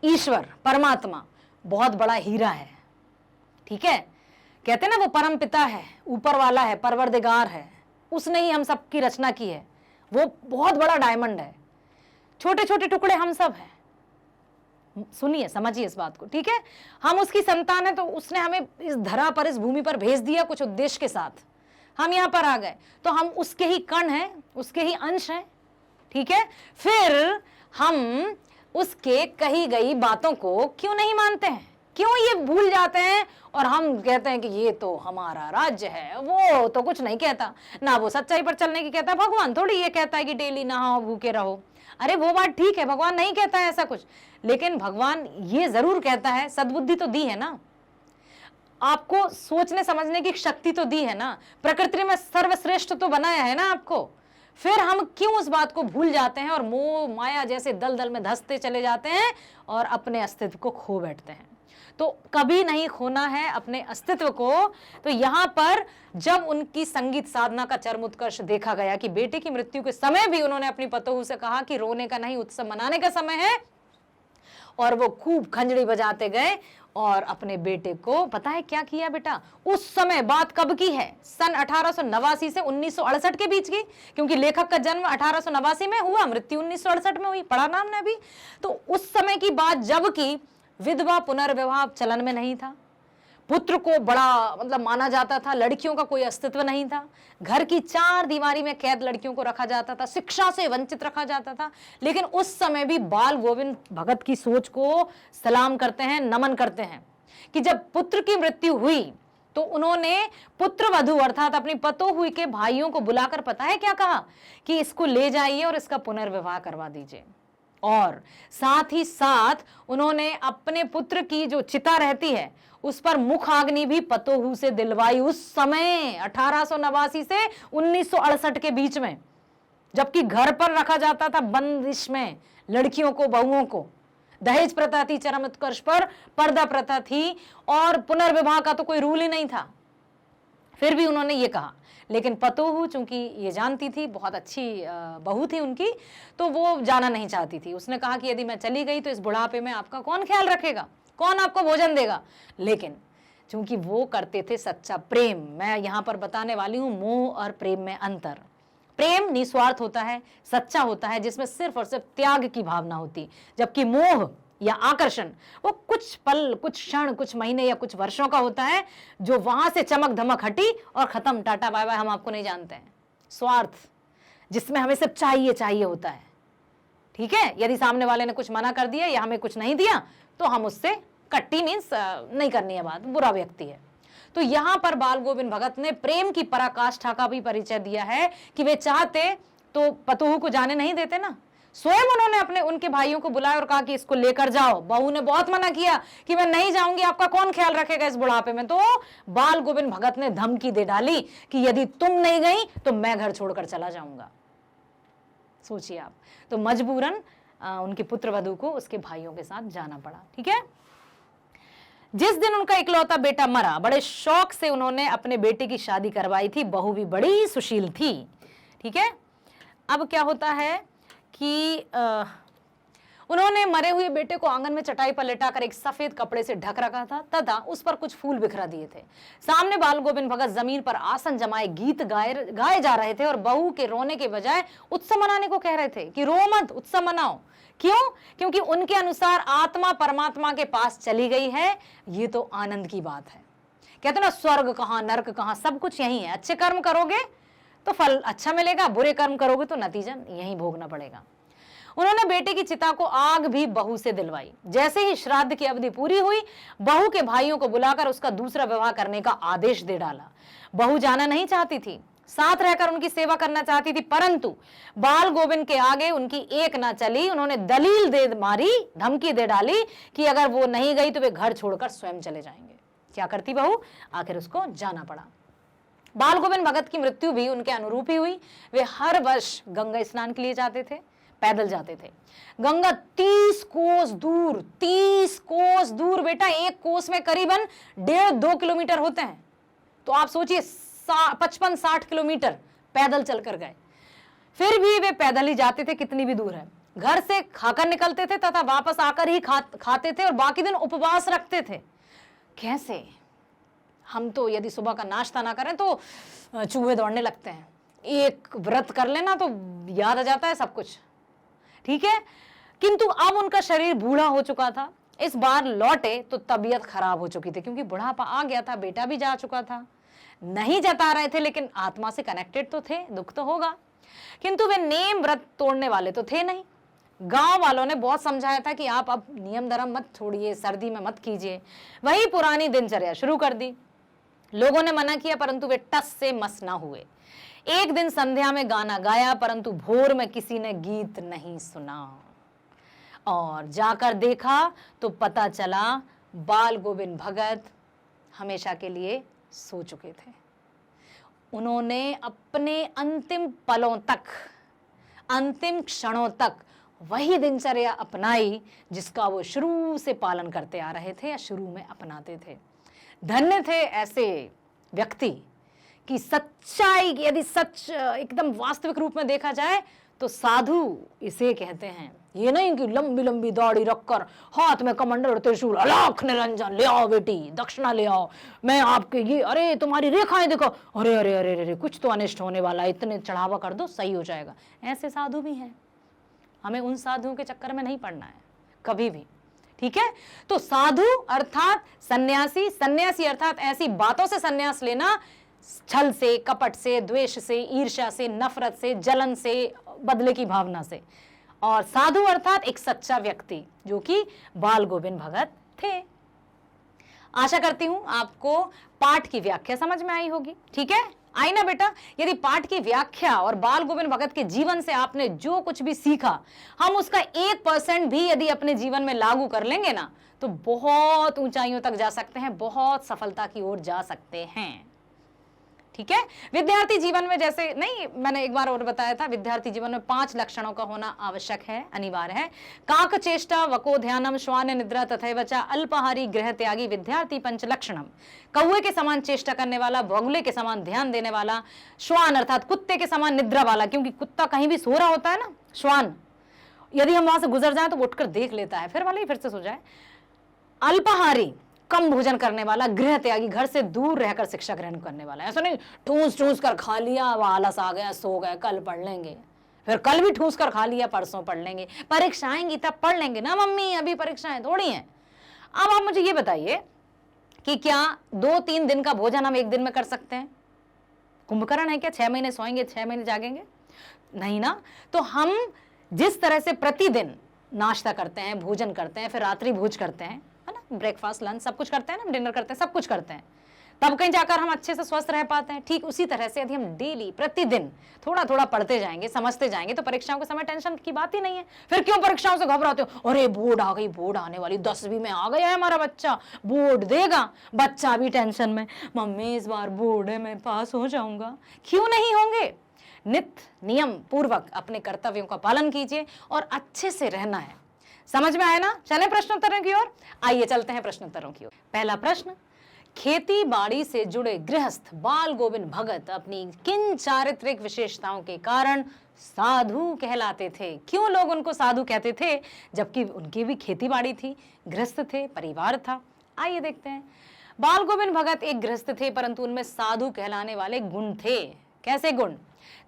ईश्वर परमात्मा बहुत बड़ा हीरा है, ठीक है, कहते हैं ना वो परम पिता है, ऊपर वाला है, परवरदिगार है, उसने ही हम सबकी रचना की है। वो बहुत बड़ा डायमंड है, छोटे छोटे टुकड़े हम सब हैं। सुनिए समझिए इस बात को, ठीक है, हम उसकी संतान है, तो उसने हमें इस धरा पर, इस भूमि पर भेज दिया कुछ उद्देश्य के साथ। हम यहां पर आ गए तो हम उसके ही कण हैं, उसके ही अंश हैं, ठीक है। फिर हम उसके कही गई बातों को क्यों नहीं मानते हैं, क्यों ये भूल जाते हैं और हम कहते हैं कि ये तो हमारा राज्य है, वो तो कुछ नहीं कहता ना, वो सच्चाई पर चलने की कहता है। भगवान थोड़ी ये कहता है कि डेली नहाओ भूखे रहो। अरे वो बात ठीक है, भगवान नहीं कहता है ऐसा कुछ, लेकिन भगवान ये जरूर कहता है, सद्बुद्धि तो दी है ना, आपको सोचने समझने की शक्ति तो दी है ना, प्रकृति में सर्वश्रेष्ठ तो बनाया है ना आपको। फिर हम क्यों उस बात को भूल जाते हैं और मोह माया जैसे दलदल में धंसते चले जाते हैं और अपने अस्तित्व को खो बैठते हैं। तो कभी नहीं खोना है अपने अस्तित्व को। तो यहां पर जब उनकी संगीत साधना का चरम उत्कर्ष देखा गया कि बेटे की मृत्यु के समय भी उन्होंने अपनी पतोहू से कहा कि रोने का नहीं, उत्सव मनाने का समय है, और वो खूब खंजड़ी बजाते गए और अपने बेटे को पता है क्या किया बेटा। उस समय बात कब की है, सन 1889 से 1968 के बीच की, क्योंकि लेखक का जन्म 1889 में हुआ, मृत्यु 1968 में हुई, पढ़ा नाम ने अभी। तो उस समय की बात जब की विधवा पुनर्विवाह चलन में नहीं था, पुत्र को बड़ा मतलब माना जाता था, लड़कियों का कोई अस्तित्व नहीं था, घर की चार दीवारी में कैद लड़कियों को रखा जाता था, शिक्षा से वंचित रखा जाता था। लेकिन उस समय भी बाल गोविंद भगत की सोच को सलाम करते हैं, नमन करते हैं कि जब पुत्र की मृत्यु हुई तो उन्होंने पुत्र वधू अर्थात अपनी पतोहू के भाइयों को बुलाकर पता है क्या कहा कि इसको ले जाइए और इसका पुनर्विवाह करवा दीजिए। और साथ ही साथ उन्होंने अपने पुत्र की जो चिता रहती है उस पर मुखाग्नि भी पतोहू से दिलवाई, उस समय 1889 से 1968 के बीच में, जबकि घर पर रखा जाता था बंदिश में लड़कियों को, बहुओं को। दहेज प्रथा थी चरम उत्कर्ष पर, पर्दा प्रथा थी और पुनर्विवाह का तो कोई रूल ही नहीं था। फिर भी उन्होंने ये कहा, लेकिन पतोहू चूंकि ये जानती थी, बहुत अच्छी बहू थी उनकी, तो वो जाना नहीं चाहती थी। उसने कहा कि यदि मैं चली गई तो इस बुढ़ापे में आपका कौन ख्याल रखेगा, कौन आपको भोजन देगा। लेकिन चूंकि वो करते थे सच्चा प्रेम, मैं यहां पर बताने वाली हूं मोह और प्रेम में अंतर। प्रेम निस्वार्थ होता है, सच्चा होता है, जिसमें सिर्फ और सिर्फ त्याग की भावना होती, जबकि मोह या आकर्षण वो कुछ पल, कुछ क्षण, कुछ महीने या कुछ वर्षों का होता है, जो वहां से चमक धमक हटी और खत्म, टाटा बाय बाय, हम आपको नहीं जानते हैं। स्वार्थ जिसमें हमें सिर्फ चाहिए चाहिए होता है, ठीक है। यदि सामने वाले ने कुछ मना कर दिया या हमें कुछ नहीं दिया तो हम उससे कट्टी मीन्स नहीं करनी है बात, बुरा व्यक्ति है। तो यहां पर बाल गोविंद भगत ने प्रेम की पराकाष्ठा का भी परिचय दिया है कि वे चाहते तो पतोहू को जाने नहीं देते ना, स्वयं उन्होंने अपने उनके भाइयों को बुलाया और कहा कि इसको लेकर जाओ। बहू ने बहुत मना किया कि मैं नहीं जाऊंगी, आपका कौन ख्याल रखेगा इस बुढ़ापे में। तो बाल गोविंद भगत ने धमकी दे डाली कि यदि तुम नहीं गई तो मैं घर छोड़कर चला जाऊंगा। सोचिए आप, तो मजबूरन उनके पुत्र वधू को उसके भाइयों के साथ जाना पड़ा, ठीक है। जिस दिन उनका इकलौता बेटा मरा, बड़े शौक से उन्होंने अपने बेटे की शादी करवाई थी, बहू भी बड़ी सुशील थी, ठीक है। अब क्या होता है कि उन्होंने मरे हुए बेटे को आंगन में चटाई पर लेटाकर एक सफेद कपड़े से ढक रखा था तथा उस पर कुछ फूल बिखरा दिए थे। सामने बाल गोविंद भगत जमीन पर आसन जमाए गीत गाए जा रहे थे और बहू के रोने के बजाय उत्सव मनाने को कह रहे थे कि रो मत, उत्सव मनाओ। क्यों? क्योंकि उनके अनुसार आत्मा परमात्मा के पास चली गई है। ये तो आनंद की बात है। कहते ना, स्वर्ग कहाँ, नर्क कहाँ, सब कुछ यही है। अच्छे कर्म करोगे तो फल अच्छा मिलेगा, बुरे कर्म करोगे तो नतीजा यही भोगना पड़ेगा। उन्होंने बेटे की चिता को आग भी बहू से दिलवाई। जैसे ही श्राद्ध की अवधि पूरी हुई, बहू के भाइयों को बुलाकर उसका दूसरा विवाह करने का आदेश दे डाला। बहू जाना नहीं चाहती थी, साथ रहकर उनकी सेवा करना चाहती थी, परंतु बाल गोविंद के आगे उनकी एक ना चली। उन्होंने दलील दे मारी, धमकी दे डाली कि अगर वो नहीं गई तो वे घर छोड़कर स्वयं चले जाएंगे। क्या करती बहू? आखिर उसको जाना पड़ा। बाल गोविंद भगत की मृत्यु भी उनके अनुरूप ही हुई। वे हर वर्ष गंगा स्नान के लिए जाते थे, पैदल जाते थे। गंगा 30 कोस दूर, 30 कोस दूर बेटा, एक कोस में करीबन 1.5-2 किलोमीटर होते हैं। तो आप सोचिए 55-60 किलोमीटर पैदल चलकर गए। फिर भी वे पैदल ही जाते थे, कितनी भी दूर है। घर से खाकर निकलते थे तथा वापस आकर ही खाते थे और बाकी दिन उपवास रखते थे। कैसे? हम तो यदि सुबह का नाश्ता ना करें तो चूहे दौड़ने लगते हैं। एक व्रत कर लेना तो याद आ जाता है सब कुछ, ठीक है। किंतु अब उनका शरीर बूढ़ा हो चुका था। इस बार लौटे तो तबीयत खराब हो चुकी थी, क्योंकि बुढ़ापा आ गया था, बेटा भी जा चुका था। नहीं जता रहे थे, लेकिन आत्मा से कनेक्टेड तो थे, दुख तो होगा। किंतु वे नेम व्रत तोड़ने वाले तो थे नहीं। गांव वालों ने बहुत समझाया था कि आप अब नियम धर्म मत छोड़िए, सर्दी में मत कीजिए, वही पुरानी दिनचर्या शुरू कर दी। लोगों ने मना किया, परंतु वे टस से मस ना हुए। एक दिन संध्या में गाना गाया, परंतु भोर में किसी ने गीत नहीं सुना, और जाकर देखा तो पता चला बाल गोविंद भगत हमेशा के लिए सो चुके थे। उन्होंने अपने अंतिम पलों तक, अंतिम क्षणों तक वही दिनचर्या अपनाई जिसका वो शुरू से पालन करते आ रहे थे या शुरू में अपनाते थे। धन्य थे ऐसे व्यक्ति कि सच्चाई, यदि सच एकदम वास्तविक रूप में देखा जाए तो साधु इसे कहते हैं। ये नहीं कि लंबी लंबी दाढ़ी रखकर हाथ में कमंडल और त्रिशूल, अलाख निरंजन, ले आओ बेटी दक्षिणा ले आओ, मैं आपके ये, अरे तुम्हारी रेखाएं देखो, अरे अरे अरे अरे कुछ तो अनिष्ट होने वाला, इतने चढ़ावा कर दो सही हो जाएगा। ऐसे साधु भी हैं, हमें उन साधुओं के चक्कर में नहीं पड़ना है कभी भी, ठीक है। तो साधु अर्थात सन्यासी, सन्यासी अर्थात ऐसी बातों से सन्यास लेना, छल से, कपट से, द्वेष से, ईर्ष्या से, नफरत से, जलन से, बदले की भावना से। और साधु अर्थात एक सच्चा व्यक्ति, जो कि बाल गोविंद भगत थे। आशा करती हूं आपको पाठ की व्याख्या समझ में आई होगी, ठीक है। आई ना बेटा, यदि पाठ की व्याख्या और बाल गोविंद भगत के जीवन से आपने जो कुछ भी सीखा, हम उसका 1% भी यदि अपने जीवन में लागू कर लेंगे ना, तो बहुत ऊंचाइयों तक जा सकते हैं, बहुत सफलता की ओर जा सकते हैं, ठीक है। विद्यार्थी जीवन में, जैसे नहीं मैंने एक बार और बताया था, विद्यार्थी जीवन में 5 लक्षणों का होना आवश्यक है, अनिवार्य है। काक चेष्टा, वको ध्यानम, श्वान निद्रा, तथैव च अल्पाहारी, गृह त्यागी, विद्यार्थी पंच लक्षणम। कौवे के समान चेष्टा करने वाला, बगुले के समान ध्यान देने वाला, श्वान अर्थात कुत्ते के समान निद्रा वाला, क्योंकि कुत्ता कहीं भी सो रहा होता है ना, श्वान यदि हम वहां से गुजर जाए तो उठकर देख लेता है, फिर वाले ही फिर से सो जाए। अल्पाहारी, कम भोजन करने वाला, गृह त्यागी, घर से दूर रहकर शिक्षा ग्रहण करने वाला। ऐसा नहीं ठूस ठूस कर खा लिया, वो आलस आ गया, सो गए, कल पढ़ लेंगे, फिर कल भी ठूस कर खा लिया, परसों पढ़ लेंगे, परीक्षा आएंगी तब पढ़ लेंगे ना मम्मी, अभी परीक्षाएं थोड़ी हैं। अब आप मुझे ये बताइए कि क्या 2-3 दिन का भोजन हम एक दिन में कर सकते हैं? कुंभकर्ण है क्या? 6 महीने सोएंगे, 6 महीने जागेंगे? नहीं ना। तो हम जिस तरह से प्रतिदिन नाश्ता करते हैं, भोजन करते हैं, फिर रात्रि भोज करते हैं, है ना, ब्रेकफास्ट लंच सब कुछ करते हैं ना, डिनर करते हैं, सब कुछ करते हैं, तब कहीं जाकर हम अच्छे से स्वस्थ रह पाते हैं। ठीक उसी तरह से यदि हम डेली प्रतिदिन थोड़ा थोड़ा पढ़ते जाएंगे, समझते जाएंगे, तो परीक्षाओं के समय टेंशन की बात ही नहीं है। फिर क्यों परीक्षाओं से घबराते हो? अरे बोर्ड आ गई, बोर्ड आने वाली, 10वीं में आ गया है हमारा बच्चा, बोर्ड देगा, बच्चा भी टेंशन में, मम्मी इस बार बोर्ड है, मैं पास हो जाऊंगा। क्यों नहीं होंगे? नित्य नियम पूर्वक अपने कर्तव्यों का पालन कीजिए और अच्छे से रहना है। समझ में आया ना? चलें प्रश्नोत्तरों की ओर। आइए चलते हैं प्रश्नोत्तरों की ओर। पहला प्रश्न, खेती बाड़ी से जुड़े गृहस्थ बाल गोविंद भगत अपनी किन चारित्रिक विशेषताओं के कारण साधु कहलाते थे? क्यों लोग उनको साधु कहते थे, जबकि उनकी भी खेती बाड़ी थी, गृहस्थ थे, परिवार था? आइए देखते हैं। बाल गोविंद भगत एक गृहस्थ थे, परंतु उनमें साधु कहलाने वाले गुण थे। कैसे गुण?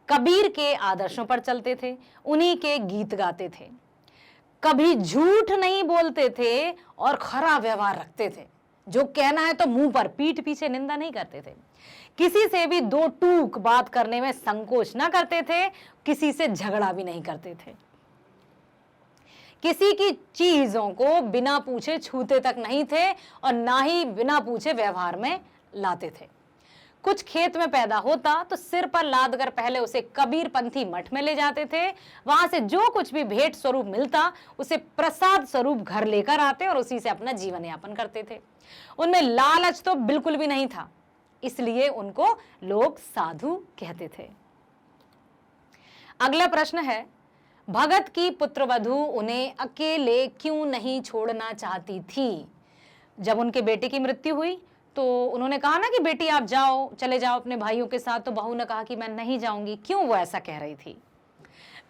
कबीर के आदर्शों पर चलते थे, उन्हीं के गीत गाते थे, कभी झूठ नहीं बोलते थे और खरा व्यवहार रखते थे। जो कहना है तो मुंह पर, पीठ पीछे निंदा नहीं करते थे। किसी से भी 2 टूक बात करने में संकोच ना करते थे, किसी से झगड़ा भी नहीं करते थे। किसी की चीजों को बिना पूछे छूते तक नहीं थे और ना ही बिना पूछे व्यवहार में लाते थे। कुछ खेत में पैदा होता तो सिर पर लाद कर पहले उसे कबीरपंथी मठ में ले जाते थे। वहां से जो कुछ भी भेंट स्वरूप मिलता उसे प्रसाद स्वरूप घर लेकर आते और उसी से अपना जीवन यापन करते थे। उनमें लालच तो बिल्कुल भी नहीं था, इसलिए उनको लोग साधु कहते थे। अगला प्रश्न है, भगत की पुत्रवधू उन्हें अकेले क्यों नहीं छोड़ना चाहती थी? जब उनके बेटे की मृत्यु हुई तो उन्होंने कहा ना कि बेटी आप जाओ, चले जाओ अपने भाइयों के साथ, तो बहू ने कहा कि मैं नहीं जाऊंगी। क्यों वो ऐसा कह रही थी?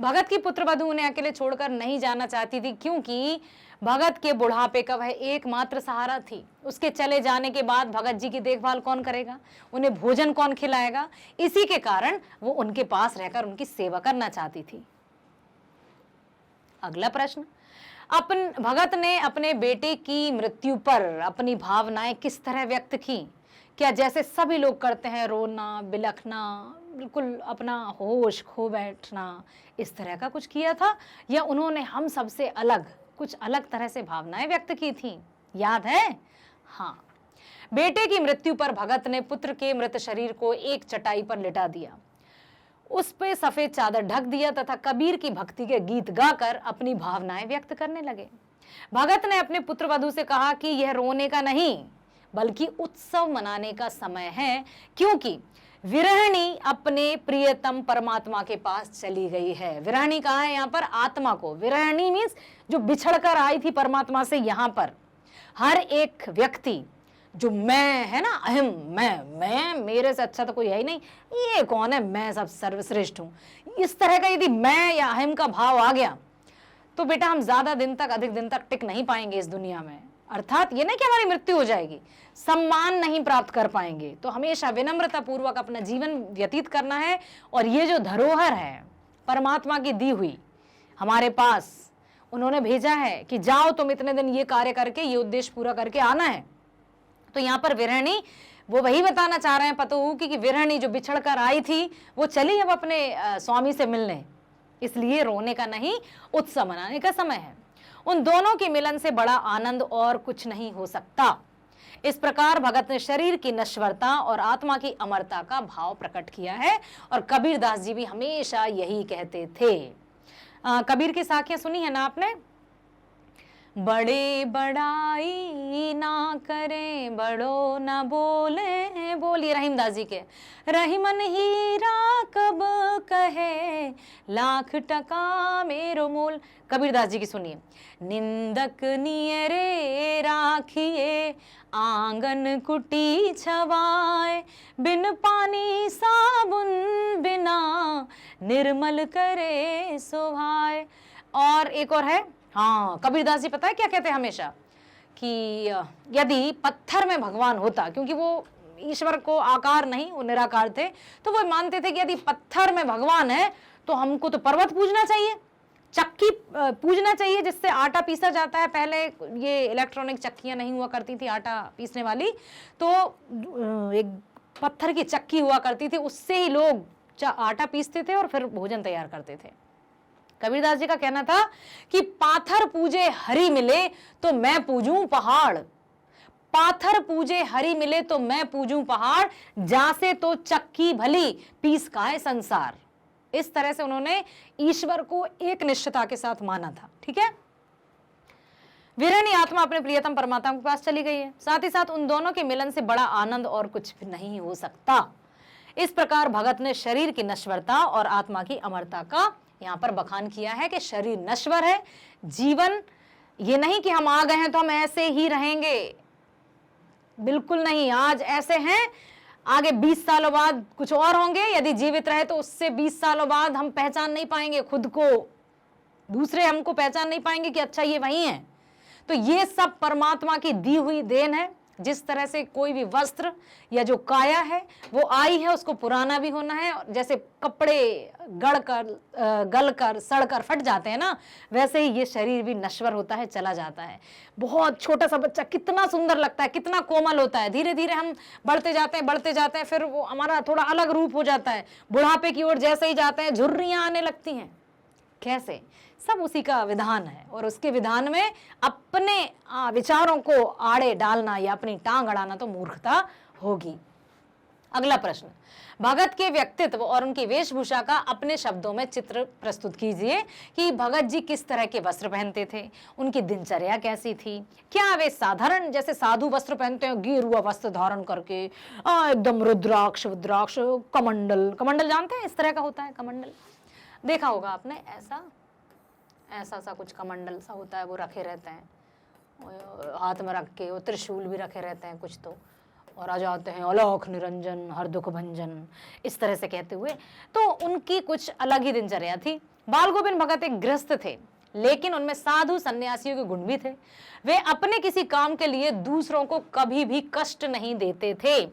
भगत की पुत्रवधू उन्हें अकेले छोड़कर नहीं जाना चाहती थी, क्योंकि भगत के बुढ़ापे का वह एकमात्र सहारा थी। उसके चले जाने के बाद भगत जी की देखभाल कौन करेगा, उन्हें भोजन कौन खिलाएगा? इसी के कारण वो उनके पास रहकर उनकी सेवा करना चाहती थी। अगला प्रश्न, भगत ने अपने बेटे की मृत्यु पर अपनी भावनाएं किस तरह व्यक्त की? क्या जैसे सभी लोग करते हैं, रोना, बिलखना, बिल्कुल अपना होश खो बैठना, इस तरह का कुछ किया था, या उन्होंने हम सबसे अलग कुछ अलग तरह से भावनाएं व्यक्त की थी? याद है? हाँ। बेटे की मृत्यु पर भगत ने पुत्र के मृत शरीर को एक चटाई पर लिटा दिया, उस पे सफेद चादर ढक दिया तथा कबीर की भक्ति के गीत गाकर अपनी भावनाएं व्यक्त करने लगे। भगत ने अपने पुत्र वधू से कहा कि यह रोने का नहीं बल्कि उत्सव मनाने का समय है, क्योंकि विरहणी अपने प्रियतम परमात्मा के पास चली गई है। विरहणी कहा है यहाँ पर? आत्मा को। विरहणी मीन्स जो बिछड़कर आई थी परमात्मा से। यहाँ पर हर एक व्यक्ति जो मैं है ना, अहम, मैं मेरे से अच्छा तो कोई है ही नहीं, ये कौन है, मैं सब सर्वश्रेष्ठ हूं, इस तरह का यदि मैं या अहम का भाव आ गया तो बेटा हम ज्यादा दिन तक, अधिक दिन तक टिक नहीं पाएंगे इस दुनिया में। अर्थात ये नहीं कि हमारी मृत्यु हो जाएगी, सम्मान नहीं प्राप्त कर पाएंगे। तो हमेशा विनम्रता पूर्वक अपना जीवन व्यतीत करना है। और ये जो धरोहर है परमात्मा की दी हुई हमारे पास, उन्होंने भेजा है कि जाओ तुम इतने दिन ये कार्य करके, ये उद्देश्य पूरा करके आना है। तो यहाँ पर विरहणी वो वही बताना चाह रहे हैं पतोहू कि विरहणी जो बिछड़ कर आई थी वो चली अब अपने स्वामी से मिलने, इसलिए रोने का नहीं, उत्सव मनाने का समय है। उन दोनों के मिलन से बड़ा आनंद और कुछ नहीं हो सकता। इस प्रकार भगत ने शरीर की नश्वरता और आत्मा की अमरता का भाव प्रकट किया है। और कबीर दास जी भी हमेशा यही कहते थे। कबीर की साखियां सुनी है ना आपने? बड़े बड़ाई ना करें, बड़ो न बोले, बोलिए रहीमदास जी के। रहीमन हीरा कब कहे, लाख टका मेरो मोल। कबीरदास जी की सुनिए। निंदक नियरे राखिए, आंगन कुटी छवाए, बिन पानी साबुन बिना, निर्मल करे सुभाए। और एक और है, हाँ, कबीरदास जी पता है क्या कहते हैं हमेशा कि यदि पत्थर में भगवान होता, क्योंकि वो ईश्वर को आकार नहीं, वो निराकार थे, तो वो मानते थे कि यदि पत्थर में भगवान है तो हमको तो पर्वत पूजना चाहिए, चक्की पूजना चाहिए जिससे आटा पीसा जाता है। पहले ये इलेक्ट्रॉनिक चक्कियां नहीं हुआ करती थी आटा पीसने वाली, तो एक पत्थर की चक्की हुआ करती थी, उससे ही लोग आटा पीसते थे और फिर भोजन तैयार करते थे। कबीरदास जी का कहना था कि पाथर पूजे हरि मिले तो मैं पूजूं पहाड़, पाथर पूजे हरि मिले तो मैं पूजूं पहाड़, जासे तो चक्की भली पीस खाए संसार। इस तरह से उन्होंने ईश्वर को एक निष्ठता के साथ माना था। ठीक है। विरहणी आत्मा अपने प्रियतम परमात्मा के पास चली गई है, साथ ही साथ उन दोनों के मिलन से बड़ा आनंद और कुछ भी नहीं हो सकता। इस प्रकार भगत ने शरीर की नश्वरता और आत्मा की अमरता का यहाँ पर बखान किया है कि शरीर नश्वर है, जीवन ये नहीं कि हम आ गए हैं तो हम ऐसे ही रहेंगे, बिल्कुल नहीं। आज ऐसे हैं, आगे 20 सालों बाद कुछ और होंगे, यदि जीवित रहे तो उससे 20 सालों बाद हम पहचान नहीं पाएंगे खुद को, दूसरे हमको पहचान नहीं पाएंगे कि अच्छा ये वही है। तो ये सब परमात्मा की दी हुई देन है। जिस तरह से कोई भी वस्त्र या जो काया है वो आई है, उसको पुराना भी होना है। जैसे कपड़े गलकर सड़कर फट जाते हैं ना, वैसे ही ये शरीर भी नश्वर होता है, चला जाता है। बहुत छोटा सा बच्चा कितना सुंदर लगता है, कितना कोमल होता है, धीरे धीरे हम बढ़ते जाते हैं, फिर वो हमारा थोड़ा अलग रूप हो जाता है। बुढ़ापे की ओर जैसे ही जाते हैं झुर्रियां आने लगती हैं। कैसे? सब उसी का विधान है, और उसके विधान में अपने विचारों को आड़े डालना या अपनी टांग अड़ाना तो मूर्खता होगी। अगला प्रश्न, भगत के व्यक्तित्व और उनकी वेशभूषा का अपने शब्दों में चित्र प्रस्तुत कीजिए कि भगत जी किस तरह के वस्त्र पहनते थे, उनकी दिनचर्या कैसी थी। क्या वे साधारण जैसे साधु वस्त्र पहनते हैं, गेरुआ वस्त्र धारण करके एकदम रुद्राक्ष कमंडल जानते हैं, इस तरह का होता है कमंडल, देखा होगा आपने, ऐसा सा कुछ कमंडल सा होता है, वो रखे रहते हैं हाथ में रख के, वो त्रिशूल भी रखे रहते हैं कुछ तो, और आ जाते हैं अलौख निरंजन हर दुख भंजन, इस तरह से कहते हुए। तो उनकी कुछ अलग ही दिनचर्या थी। बाल गोविंद भगत एक गृहस्थ थे, लेकिन उनमें साधु सन्यासियों के गुण भी थे। वे अपने किसी काम के लिए दूसरों को कभी भी कष्ट नहीं देते थे,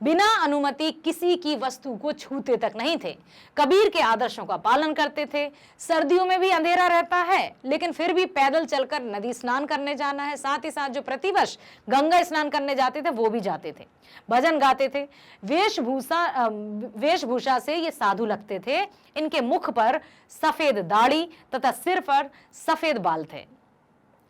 बिना अनुमति किसी की वस्तु को छूते तक नहीं थे, कबीर के आदर्शों का पालन करते थे। सर्दियों में भी अंधेरा रहता है, लेकिन फिर भी पैदल चलकर नदी स्नान करने जाना है। साथ ही साथ जो प्रतिवर्ष गंगा स्नान करने जाते थे वो भी जाते थे, भजन गाते थे। वेशभूषा से ये साधु लगते थे। इनके मुख पर सफेद दाढ़ी तथा सिर पर सफेद बाल थे।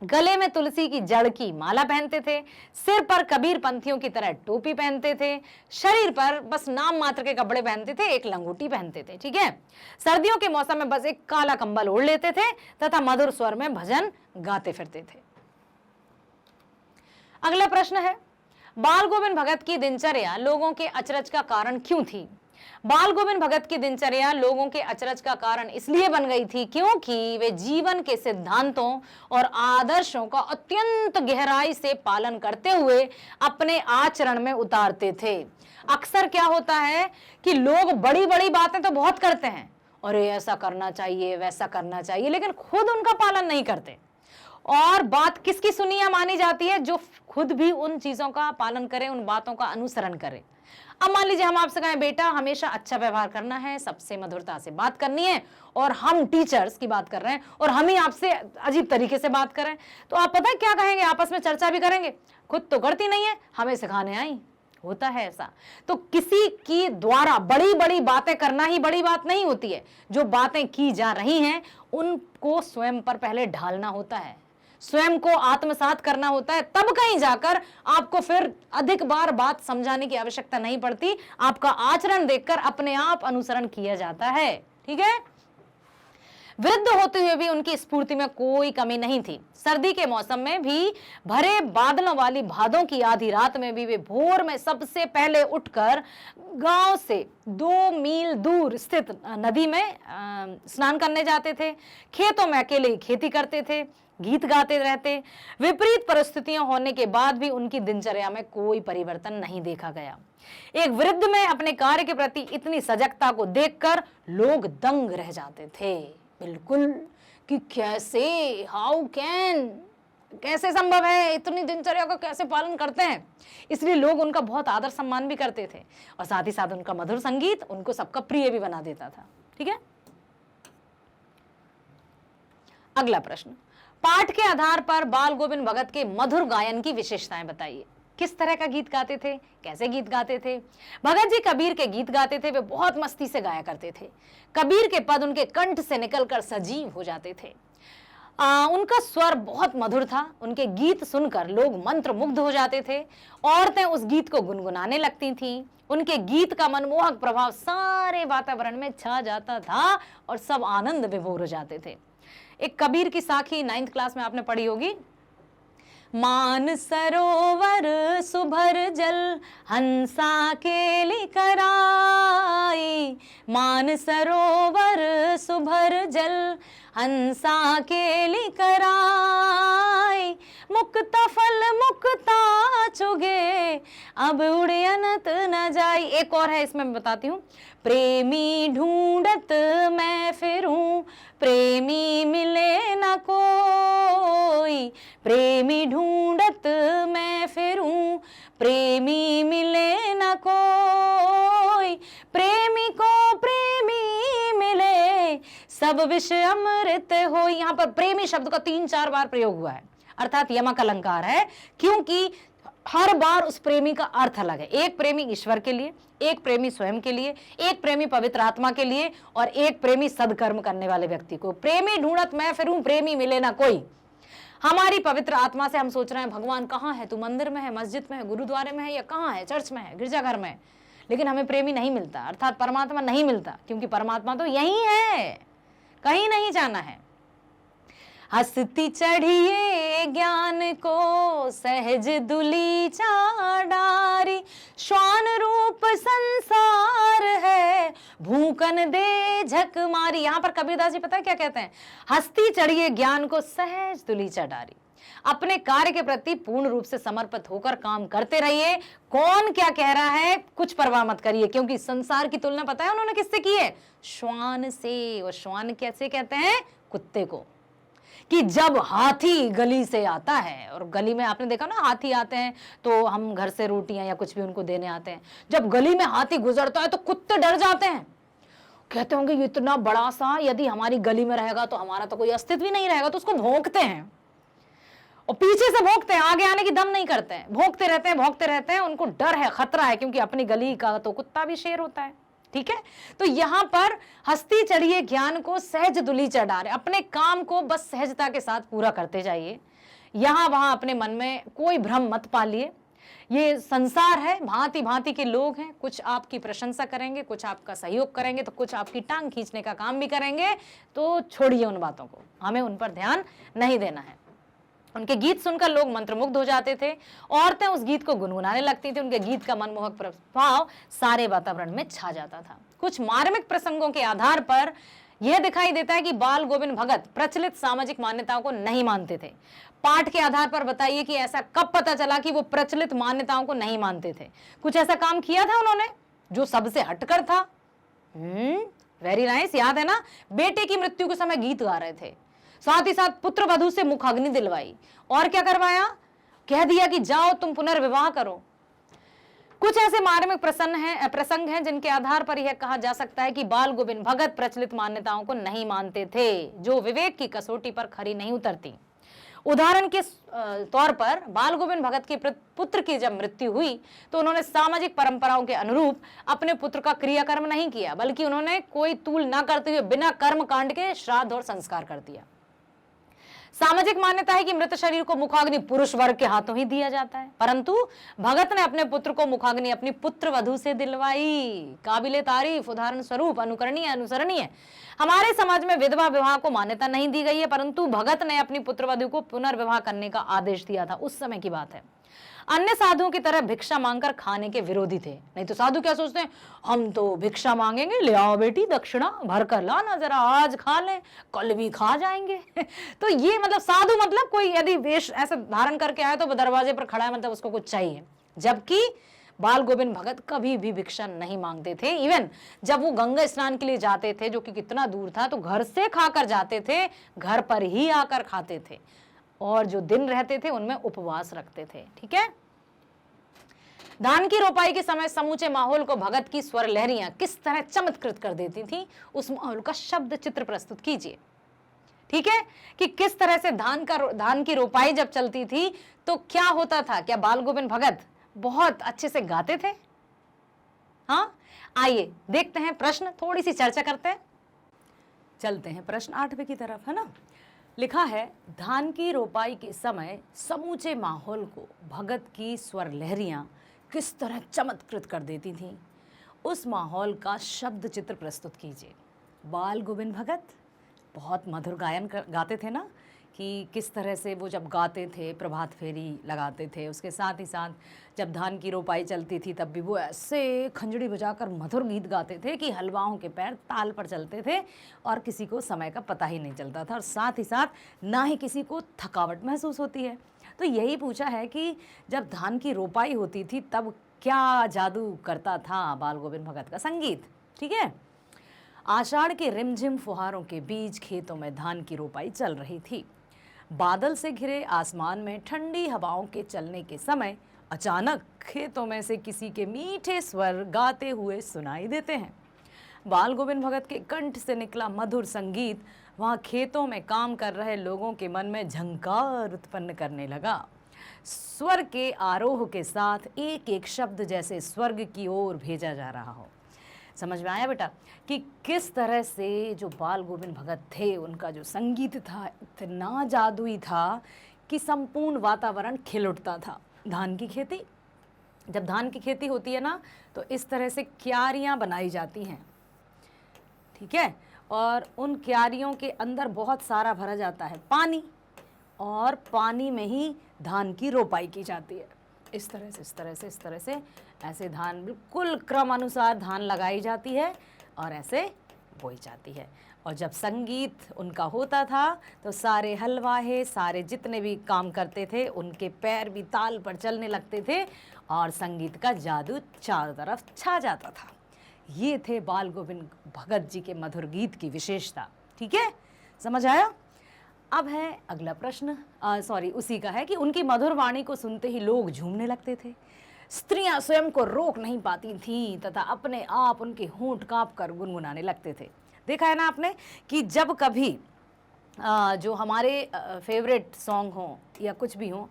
गले में तुलसी की जड़ की माला पहनते थे। सिर पर कबीर पंथियों की तरह टोपी पहनते थे। शरीर पर बस नाम मात्र के कपड़े पहनते थे, एक लंगोटी पहनते थे। ठीक है। सर्दियों के मौसम में बस एक काला कंबल ओढ़ लेते थे तथा मधुर स्वर में भजन गाते फिरते थे। अगला प्रश्न है, बाल गोविंद भगत की दिनचर्या लोगों के अचरज का कारण क्यों थी? बाल गोविंद भगत की दिनचर्या लोगों के अचरज का कारण इसलिए बन गई थी क्योंकि वे जीवन के सिद्धांतों और आदर्शों का अत्यंत गहराई से पालन करते हुए अपने आचरण में उतारते थे। अक्सर क्या होता है कि लोग बड़ी बड़ी बातें तो बहुत करते हैं, और ऐसा करना चाहिए वैसा करना चाहिए, लेकिन खुद उनका पालन नहीं करते। और बात किसकी सुनी या मानी जाती है? जो खुद भी उन चीजों का पालन करे, उन बातों का अनुसरण करे। अब मान लीजिए हम आपसे कहें बेटा हमेशा अच्छा व्यवहार करना है, सबसे मधुरता से बात करनी है, और हम टीचर्स की बात कर रहे हैं और हम ही आपसे अजीब तरीके से बात करें, तो आप पता है क्या कहेंगे? आपस में चर्चा भी करेंगे, खुद तो करती नहीं है, हमें सिखाने आई। होता है ऐसा। तो किसी की द्वारा बड़ी बड़ी बातें करना ही बड़ी बात नहीं होती है। जो बातें की जा रही हैं उनको स्वयं पर पहले ढालना होता है, स्वयं को आत्मसात करना होता है, तब कहीं जाकर आपको फिर अधिक बार बात समझाने की आवश्यकता नहीं पड़ती। आपका आचरण देखकर अपने आप अनुसरण किया जाता है। ठीक है। वृद्ध होते हुए भी उनकी स्फूर्ति में कोई कमी नहीं थी। सर्दी के मौसम में भी, भरे बादलों वाली भादों की आधी रात में भी वे भोर में सबसे पहले उठकर गांव से 2 मील दूर स्थित नदी में स्नान करने जाते थे। खेतों में अकेले ही खेती करते थे, गीत गाते रहते। विपरीत परिस्थितियां होने के बाद भी उनकी दिनचर्या में कोई परिवर्तन नहीं देखा गया। एक वृद्ध में अपने कार्य के प्रति इतनी सजगता को देखकर लोग दंग रह जाते थे। बिल्कुल, कि कैसे संभव है, इतनी दिनचर्या का कैसे पालन करते हैं। इसलिए लोग उनका बहुत आदर सम्मान भी करते थे, और साथ ही साथ उनका मधुर संगीत उनको सबका प्रिय भी बना देता था। ठीक है। अगला प्रश्न, पाठ के आधार पर बाल गोविंद भगत के मधुर गायन की विशेषताएं बताइए। किस तरह का गीत गाते थे, कैसे गीत गाते थे? भगत जी कबीर के गीत गाते थे, वे बहुत मस्ती से गाया करते थे। कबीर के पद उनके कंठ से निकलकर सजीव हो जाते थे। उनका स्वर बहुत मधुर था। उनके गीत सुनकर लोग मंत्र मुग्ध हो जाते थे। औरतें उस गीत को गुनगुनाने लगती थीं। उनके गीत का मनमोहक प्रभाव सारे वातावरण में छा जाता था और सब आनंद विभोर हो जाते थे। एक कबीर की साखी 9th क्लास में आपने पढ़ी होगी। मान सरोवर सुभर जल हंसा केली कराई, मान सरोवर सुभर जल हंसा केली कराई, मुक्ता फल मुक्ता चुगे अब उड़यनत न जाई। एक और है, इसमें मैं बताती हूँ। प्रेमी ढूंढत मैं फिरूं, प्रेमी मिले न कोई, प्रेमी ढूंढत मैं फिरूं, प्रेमी मिले न कोई, प्रेमी को प्रेमी मिले सब विष अमृत हो। यहाँ पर प्रेमी शब्द का 3-4 बार प्रयोग हुआ है, अर्थात यमक अलंकार है, क्योंकि हर बार उस प्रेमी का अर्थ अलग है। एक प्रेमी ईश्वर के लिए, एक प्रेमी स्वयं के लिए, एक प्रेमी पवित्र आत्मा के लिए, और एक प्रेमी सदकर्म करने वाले व्यक्ति को। प्रेमी ढूंढत मैं फिरूं, प्रेमी मिले ना कोई। हमारी पवित्र आत्मा से हम सोच रहे हैं भगवान कहाँ है, तू मंदिर में है, मस्जिद में है, गुरुद्वारे में है, या कहाँ है, चर्च में है, गिरजाघर में है, लेकिन हमें प्रेमी नहीं मिलता, अर्थात परमात्मा नहीं मिलता, क्योंकि परमात्मा तो यही है, कहीं नहीं जाना है। हंसती चढ़िए ज्ञान को सहज दुली चाडारी, श्वान रूप संसार है भूकन दे झक मारी। यहां पर कबीरदास जी पता है क्या कहते हैं? हंसती चढ़िए ज्ञान को सहज दुली चाडारी। अपने कार्य के प्रति पूर्ण रूप से समर्पित होकर काम करते रहिए। कौन क्या कह रहा है कुछ परवाह मत करिए, क्योंकि संसार की तुलना पता है उन्होंने किससे की है? श्वान से। और श्वान कैसे कहते हैं? कुत्ते को। कि जब हाथी गली से आता है, और गली में आपने देखा ना हाथी आते हैं तो हम घर से रोटियां या कुछ भी उनको देने आते हैं, जब गली में हाथी गुजरता है तो कुत्ते डर जाते हैं, कहते होंगे इतना बड़ा सा यदि हमारी गली में रहेगा तो हमारा तो कोई अस्तित्व ही नहीं रहेगा, तो उसको भौंकते हैं और पीछे से भौंकते हैं, आगे आने की दम नहीं करते हैं, भौंकते रहते हैं, उनको डर है, खतरा है, क्योंकि अपनी गली का तो कुत्ता भी शेर होता है। ठीक है, तो यहां पर हस्ती चढ़िए ज्ञान को सहज दुली चढ़ा, अपने काम को बस सहजता के साथ पूरा करते जाइए, यहां वहां अपने मन में कोई भ्रम मत पालिए। ये संसार है, भांति भांति के लोग हैं, कुछ आपकी प्रशंसा करेंगे, कुछ आपका सहयोग करेंगे, तो कुछ आपकी टांग खींचने का काम भी करेंगे, तो छोड़िए उन बातों को, हमें उन पर ध्यान नहीं देना है। उनके गीत सुनकर लोग मंत्रमुग्ध हो जाते थे, औरतें उस गीत को गुनगुनाने लगती थी, उनके गीत का मनमोहक प्रभाव सारे वातावरण में छा जाता था। कुछ मार्मिक प्रसंगों के आधार पर यह दिखाई देता है कि बाल गोविंद भगत प्रचलित सामाजिक मान्यताओं को नहीं मानते थे। पाठ के आधार पर बताइए कि ऐसा कब पता चला कि वो प्रचलित मान्यताओं को नहीं मानते थे? कुछ ऐसा काम किया था उन्होंने जो सबसे हटकर था? वेरी नाइस, याद है ना, बेटे की मृत्यु के समय गीत गा रहे थे, साथ ही साथ पुत्र वधू से मुखाग्नि दिलवाई, और क्या करवाया, कह दिया कि जाओ तुम पुनर्विवाह करो। कुछ ऐसे मार्मिक प्रसंग हैं जिनके आधार पर यह कहा जा सकता है कि बाल गोविंद भगत प्रचलित मान्यताओं को नहीं मानते थे, जो विवेक की कसौटी पर खरी नहीं उतरती। उदाहरण के तौर पर बाल गोविंद भगत के पुत्र की जब मृत्यु हुई तो उन्होंने सामाजिक परंपराओं के अनुरूप अपने पुत्र का क्रियाकर्म नहीं किया, बल्कि उन्होंने कोई तूल न करते हुए बिना कर्म कांड के श्राद्ध और संस्कार कर दिया। सामाजिक मान्यता है कि मृत शरीर को मुखाग्नि पुरुष वर्ग के हाथों ही दिया जाता है, परंतु भगत ने अपने पुत्र को मुखाग्नि अपनी पुत्र वधू से दिलवाई। काबिले तारीफ, उदाहरण स्वरूप, अनुकरणीय, अनुसरणीय। हमारे समाज में विधवा विवाह को मान्यता नहीं दी गई है, परंतु भगत ने अपनी पुत्र वधू को पुनर्विवाह करने का आदेश दिया था, उस समय की बात है। अन्य साधुओं की तरह भिक्षा मांगकर खाने के विरोधी थे। नहीं तो साधु क्या सोचते हैं, हम तो भिक्षा मांगेंगे, ले आओ बेटी दक्षिणा भर कर लाना, जरा आज खा लें, कल भी खा जाएंगे। तो ये मतलब साधु मतलब कोई यदि वेश ऐसा धारण करके आए तो वो दरवाजे पर खड़ा है, मतलब उसको कुछ चाहिए। जबकि बाल गोविंद भगत कभी भी भिक्षा नहीं मांगते थे। इवन जब वो गंगा स्नान के लिए जाते थे, जो कि कितना दूर था, तो घर से खाकर जाते थे, घर पर ही आकर खाते थे, और जो दिन रहते थे उनमें उपवास रखते थे। ठीक है, धान की रोपाई के समय समूचे माहौल को भगत की स्वर लहरियां किस तरह चमत्कृत कर देती थी, उस माहौल का शब्द चित्र प्रस्तुत कीजिए। ठीक है, कि किस तरह से धान की रोपाई जब चलती थी तो क्या होता था, क्या बाल गोविंद भगत बहुत अच्छे से गाते थे? हाँ, आइए देखते हैं प्रश्न, थोड़ी सी चर्चा करते हैं, चलते हैं प्रश्न 8वें की तरफ, है ना। लिखा है, धान की रोपाई के समय समूचे माहौल को भगत की स्वर लहरियां किस तरह चमत्कृत कर देती थीं, उस माहौल का शब्द चित्र प्रस्तुत कीजिए। बाल गोविंद भगत बहुत मधुर गायन गाते थे ना, कि किस तरह से वो जब गाते थे प्रभात फेरी लगाते थे, उसके साथ ही साथ जब धान की रोपाई चलती थी तब भी वो ऐसे खंजड़ी बजाकर मधुर गीत गाते थे कि हलवाओं के पैर ताल पर चलते थे और किसी को समय का पता ही नहीं चलता था, और साथ ही साथ ना ही किसी को थकावट महसूस होती है। तो यही पूछा है कि जब धान की रोपाई होती थी तब क्या जादू करता था बाल गोविंद भगत का संगीत। ठीक है, आषाढ़ के रिमझिम फुहारों के बीच खेतों में धान की रोपाई चल रही थी। बादल से घिरे आसमान में ठंडी हवाओं के चलने के समय अचानक खेतों में से किसी के मीठे स्वर गाते हुए सुनाई देते हैं। बाल गोविंद भगत के कंठ से निकला मधुर संगीत वहाँ खेतों में काम कर रहे लोगों के मन में झंकार उत्पन्न करने लगा। स्वर के आरोह के साथ एक एक शब्द जैसे स्वर्ग की ओर भेजा जा रहा हो। समझ में आया बेटा कि किस तरह से जो बाल गोविंद भगत थे, उनका जो संगीत था इतना जादुई था कि संपूर्ण वातावरण खिल उठता था। धान की खेती, जब धान की खेती होती है ना, तो इस तरह से क्यारियां बनाई जाती हैं। ठीक है, और उन क्यारियों के अंदर बहुत सारा भरा जाता है पानी, और पानी में ही धान की रोपाई की जाती है। इस तरह से ऐसे धान बिल्कुल क्रम अनुसार धान लगाई जाती है और ऐसे बोई जाती है। और जब संगीत उनका होता था तो सारे हलवाहे, सारे जितने भी काम करते थे, उनके पैर भी ताल पर चलने लगते थे और संगीत का जादू चारों तरफ छा जाता था। ये थे बाल गोविंद भगत जी के मधुर गीत की विशेषता। ठीक है, समझ आया? अब है अगला प्रश्न, सॉरी उसी का है कि उनकी मधुर वाणी को सुनते ही लोग झूमने लगते थे। स्त्रियां स्वयं को रोक नहीं पाती थीं तथा अपने आप उनके होंठ कांप कर गुनगुनाने लगते थे। देखा है ना आपने कि जब कभी जो हमारे फेवरेट सॉन्ग हों या कुछ भी हों,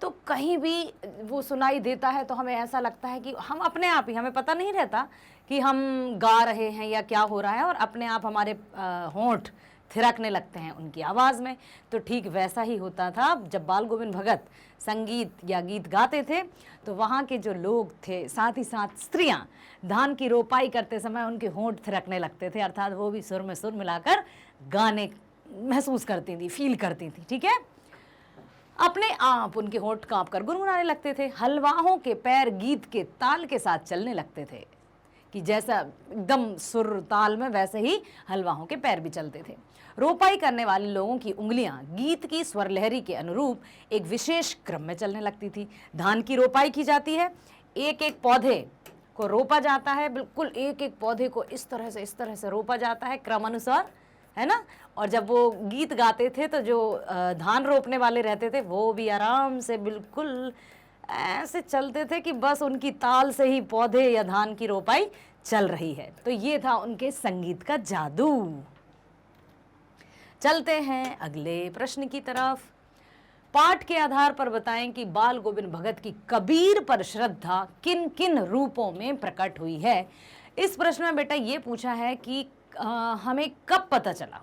तो कहीं भी वो सुनाई देता है तो हमें ऐसा लगता है कि हम अपने आप ही, हमें पता नहीं रहता कि हम गा रहे हैं या क्या हो रहा है, और अपने आप हमारे होंठ थिरकने लगते हैं उनकी आवाज़ में। तो ठीक वैसा ही होता था जब बाल गोविंद भगत संगीत या गीत गाते थे, तो वहाँ के जो लोग थे, साथ ही साथ स्त्रियाँ, धान की रोपाई करते समय उनके होंठ थिरकने लगते थे, अर्थात वो भी सुर में सुर मिलाकर गाने महसूस करती थी, फील करती थी। ठीक है, अपने आप उनके होंठ कांप कर गुनगुनाने लगते थे। हलवाओं के पैर गीत के ताल के साथ चलने लगते थे, कि जैसा एकदम सुर ताल में वैसे ही हलवाओं के पैर भी चलते थे। रोपाई करने वाले लोगों की उंगलियां गीत की स्वर लहरी के अनुरूप एक विशेष क्रम में चलने लगती थी। धान की रोपाई की जाती है, एक एक पौधे को रोपा जाता है, बिल्कुल एक एक पौधे को इस तरह से रोपा जाता है क्रम अनुसार, है ना। और जब वो गीत गाते थे तो जो धान रोपने वाले रहते थे वो भी आराम से बिल्कुल ऐसे चलते थे कि बस उनकी ताल से ही पौधे या धान की रोपाई चल रही है। तो ये था उनके संगीत का जादू। चलते हैं अगले प्रश्न की तरफ। पाठ के आधार पर बताएं कि बाल गोविंद भगत की कबीर पर श्रद्धा किन किन रूपों में प्रकट हुई है। इस प्रश्न में बेटा ये पूछा है कि हमें कब पता चला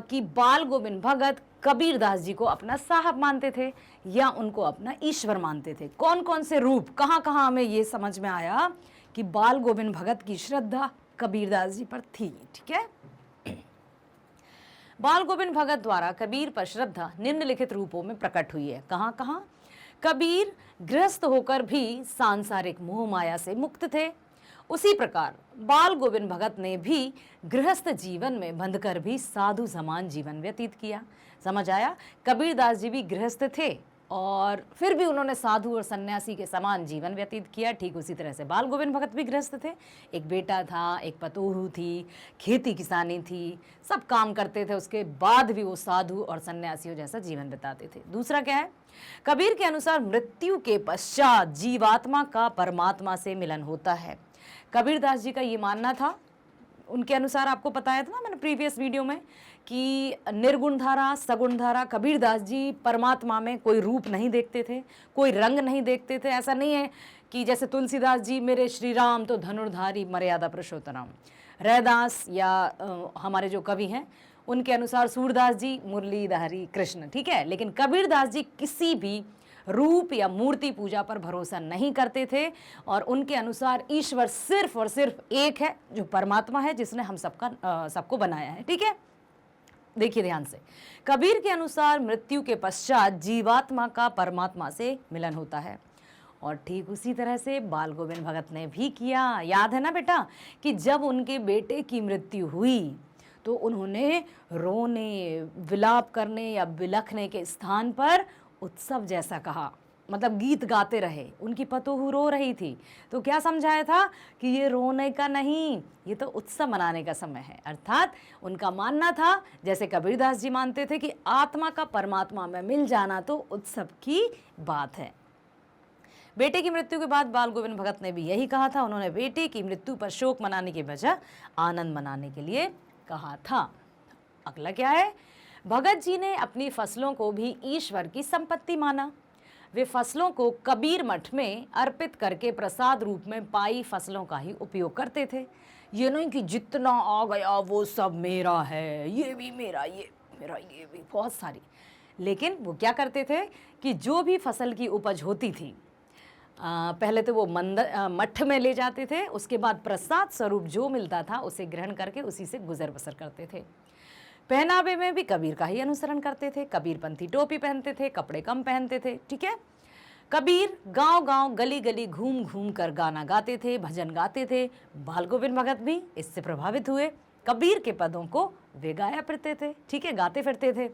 कि बाल गोविंद भगत कबीरदास जी को अपना साहब मानते थे या उनको अपना ईश्वर मानते थे। कौन कौन से रूप, कहाँ कहाँ हमें ये समझ में आया कि बाल गोविंद भगत की श्रद्धा कबीरदास जी पर थी। ठीक है, बाल गोविंद भगत द्वारा कबीर पर श्रद्धा निम्नलिखित रूपों में प्रकट हुई है। कहाँ कहाँ? कबीर गृहस्थ होकर भी सांसारिक मोह माया से मुक्त थे, उसी प्रकार बाल गोविंद भगत ने भी गृहस्थ जीवन में बंधकर भी साधु समान जीवन व्यतीत किया। समझ आया? कबीरदास जी भी गृहस्थ थे और फिर भी उन्होंने साधु और सन्यासी के समान जीवन व्यतीत किया। ठीक उसी तरह से बाल गोविंद भगत भी गृहस्थ थे, एक बेटा था, एक पतोहू थी, खेती किसानी थी, सब काम करते थे, उसके बाद भी वो साधु और सन्यासियों जैसा जीवन बिताते थे। दूसरा क्या है? कबीर के अनुसार मृत्यु के पश्चात जीवात्मा का परमात्मा से मिलन होता है। कबीरदास जी का ये मानना था, उनके अनुसार आपको बताया था ना मैंने प्रीवियस वीडियो में कि निर्गुण धारा, सगुण धारा, कबीरदास जी परमात्मा में कोई रूप नहीं देखते थे, कोई रंग नहीं देखते थे। ऐसा नहीं है कि जैसे तुलसीदास जी मेरे श्री राम तो धनुर्धारी मर्यादा पुरुषोत्तम, रैदास या हमारे जो कवि हैं उनके अनुसार सूरदास जी मुरलीधारी कृष्ण। ठीक है, लेकिन कबीरदास जी किसी भी रूप या मूर्ति पूजा पर भरोसा नहीं करते थे और उनके अनुसार ईश्वर सिर्फ और सिर्फ एक है, जो परमात्मा है, जिसने हम सबको बनाया है। ठीक है, देखिए ध्यान से, कबीर के अनुसार मृत्यु के पश्चात जीवात्मा का परमात्मा से मिलन होता है और ठीक उसी तरह से बाल गोविंद भगत ने भी किया। याद है ना बेटा कि जब उनके बेटे की मृत्यु हुई तो उन्होंने रोने, विलाप करने या बिलखने के स्थान पर उत्सव जैसा कहा, मतलब गीत गाते रहे। उनकी पतोहू रो रही थी तो क्या समझाया था कि ये रोने का नहीं, ये तो उत्सव मनाने का समय है। अर्थात उनका मानना था, जैसे कबीरदास जी मानते थे कि आत्मा का परमात्मा में मिल जाना तो उत्सव की बात है। बेटे की मृत्यु के बाद बाल गोविंद भगत ने भी यही कहा था। उन्होंने बेटे की मृत्यु पर शोक मनाने के बजाय आनंद मनाने के लिए कहा था। अगला क्या है? भगत जी ने अपनी फसलों को भी ईश्वर की संपत्ति माना। वे फसलों को कबीर मठ में अर्पित करके प्रसाद रूप में पाई फसलों का ही उपयोग करते थे। ये नहीं कि जितना आ गया वो सब मेरा है, ये भी मेरा, ये मेरा, ये भी, बहुत सारी। लेकिन वो क्या करते थे कि जो भी फसल की उपज होती थी पहले तो वो मठ में ले जाते थे, उसके बाद प्रसाद स्वरूप जो मिलता था उसे ग्रहण करके उसी से गुजर बसर करते थे। पहनावे में भी कबीर का ही अनुसरण करते थे। कबीरपंथी टोपी पहनते थे, कपड़े कम पहनते थे। ठीक है, कबीर गांव-गांव, गली-गली घूम घूम कर गाना गाते थे, भजन गाते थे। बाल गोविंद भगत भी इससे प्रभावित हुए। कबीर के पदों को वे गाया फिरते थे। ठीक है, गाते फिरते थे।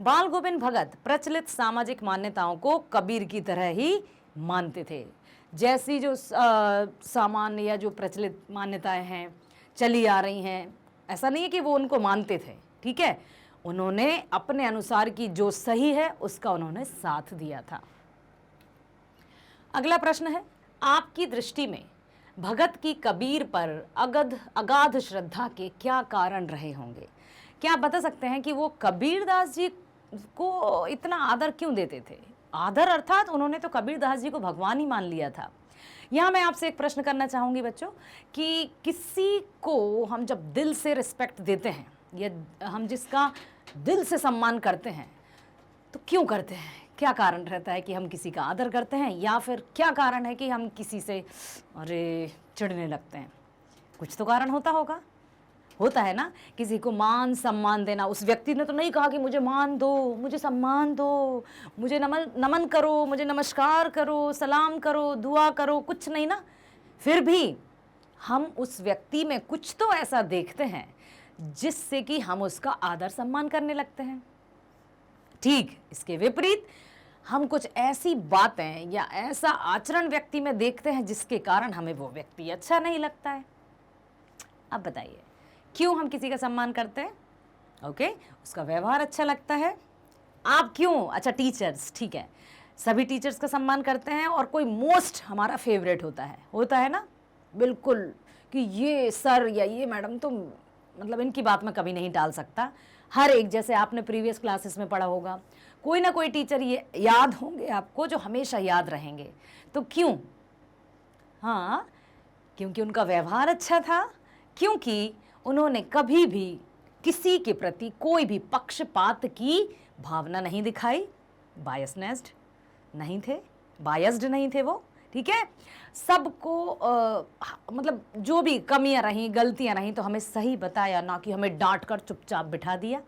बाल गोविंद भगत प्रचलित सामाजिक मान्यताओं को कबीर की तरह ही मानते थे। जैसी जो सामान्य या जो प्रचलित मान्यताएं हैं चली आ रही हैं, ऐसा नहीं है कि वो उनको मानते थे। ठीक है, उन्होंने अपने अनुसार की जो सही है उसका उन्होंने साथ दिया था। अगला प्रश्न है, आपकी दृष्टि में भगत की कबीर पर अगाध श्रद्धा के क्या कारण रहे होंगे? क्या आप बता सकते हैं कि वो कबीरदास जी को इतना आदर क्यों देते थे? आदर अर्थात उन्होंने तो कबीरदास जी को भगवान ही मान लिया था। यहाँ मैं आपसे एक प्रश्न करना चाहूँगी बच्चों कि किसी को हम जब दिल से रिस्पेक्ट देते हैं या हम जिसका दिल से सम्मान करते हैं तो क्यों करते हैं? क्या कारण रहता है कि हम किसी का आदर करते हैं, या फिर क्या कारण है कि हम किसी से अरे चिढ़ने लगते हैं? कुछ तो कारण होता है ना। किसी को मान सम्मान देना, उस व्यक्ति ने तो नहीं कहा कि मुझे मान दो, मुझे सम्मान दो, मुझे नमन करो, मुझे नमस्कार करो, सलाम करो, दुआ करो, कुछ नहीं ना। फिर भी हम उस व्यक्ति में कुछ तो ऐसा देखते हैं जिससे कि हम उसका आदर सम्मान करने लगते हैं। ठीक इसके विपरीत हम कुछ ऐसी बातें या ऐसा आचरण व्यक्ति में देखते हैं जिसके कारण हमें वो व्यक्ति अच्छा नहीं लगता है। अब बताइए क्यों हम किसी का सम्मान करते हैं? ओके, उसका व्यवहार अच्छा लगता है। आप क्यों? अच्छा, टीचर्स, ठीक है, सभी टीचर्स का सम्मान करते हैं और कोई मोस्ट हमारा फेवरेट होता है ना, बिल्कुल, कि ये सर या ये मैडम तो मतलब इनकी बात मैं कभी नहीं टाल सकता। हर एक, जैसे आपने प्रीवियस क्लासेस में पढ़ा होगा, कोई ना कोई टीचर ये याद होंगे आपको जो हमेशा याद रहेंगे। तो क्यों? हाँ, क्योंकि उनका व्यवहार अच्छा था, क्योंकि उन्होंने कभी भी किसी के प्रति कोई भी पक्षपात की भावना नहीं दिखाई, बायस्ड नहीं थे वो, ठीक है। सबको मतलब जो भी कमियां रहीं, गलतियां रहीं तो हमें सही बताया, ना कि हमें डांट कर चुपचाप बिठा दिया।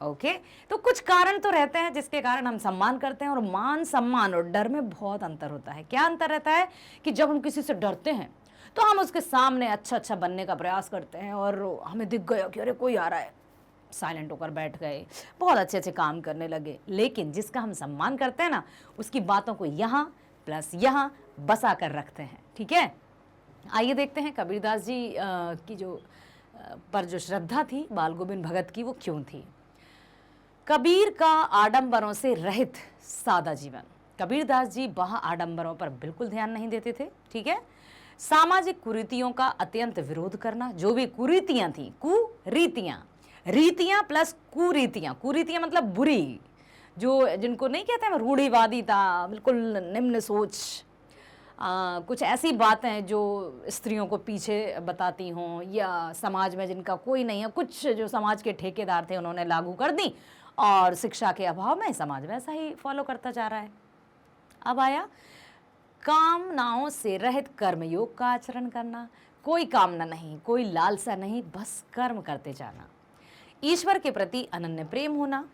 ओके, तो कुछ कारण तो रहते हैं जिसके कारण हम सम्मान करते हैं, और मान सम्मान और डर में बहुत अंतर होता है। क्या अंतर रहता है कि जब हम किसी से डरते हैं तो हम उसके सामने अच्छा बनने का प्रयास करते हैं, और हमें दिख गया कि अरे कोई आ रहा है, साइलेंट होकर बैठ गए, बहुत अच्छे काम करने लगे। लेकिन जिसका हम सम्मान करते हैं ना, उसकी बातों को यहाँ प्लस यहाँ बसा कर रखते हैं, ठीक है। आइए देखते हैं कबीरदास जी की पर जो श्रद्धा थी बाल गोविंद भगत की, वो क्यों थी। कबीर का आडंबरों से रहित सादा जीवन। कबीरदास जी वहाँ आडंबरों पर बिल्कुल ध्यान नहीं देते थे, ठीक है। सामाजिक कुरीतियों का अत्यंत विरोध करना, जो भी कुरीतियां थी, रीतियां प्लस कुरीतियां मतलब बुरी, जो जिनको नहीं कहते हैं रूढ़िवादी था, बिल्कुल निम्न सोच, कुछ ऐसी बातें जो स्त्रियों को पीछे बताती हों, या समाज में जिनका कोई नहीं है, कुछ जो समाज के ठेकेदार थे उन्होंने लागू कर दी, और शिक्षा के अभाव में समाज वैसा ही फॉलो करता जा रहा है। अब आया कामनाओं से रहित कर्मयोग का आचरण करना। कोई कामना नहीं, कोई लालसा नहीं, बस कर्म करते जाना। ईश्वर के प्रति अनन्य प्रेम होना,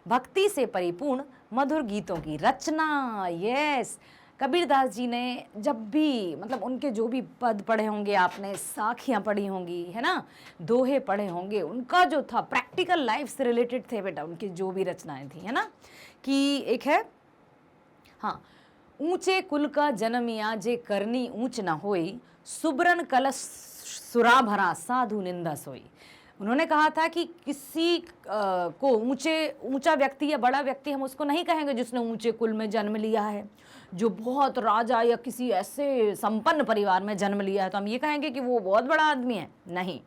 भक्ति से परिपूर्ण मधुर गीतों की रचना। यस, कबीरदास जी ने जब भी मतलब उनके जो भी पद पढ़े होंगे आपने, साखियाँ पढ़ी होंगी, है ना, दोहे पढ़े होंगे, उनका जो था प्रैक्टिकल लाइफ से रिलेटेड थे बेटा, उनकी जो भी रचनाएं थी, है ना। कि एक है, हाँ, ऊंचे कुल का जन्मिया जे करनी ऊंच न होई, सुबरन कलश सुरा भरा साधु निंदा सोई। उन्होंने कहा था कि किसी को ऊंचा व्यक्ति या बड़ा व्यक्ति हम उसको नहीं कहेंगे जिसने ऊंचे कुल में जन्म लिया है, जो बहुत राजा या किसी ऐसे संपन्न परिवार में जन्म लिया है तो हम ये कहेंगे कि वो बहुत बड़ा आदमी है। नहीं,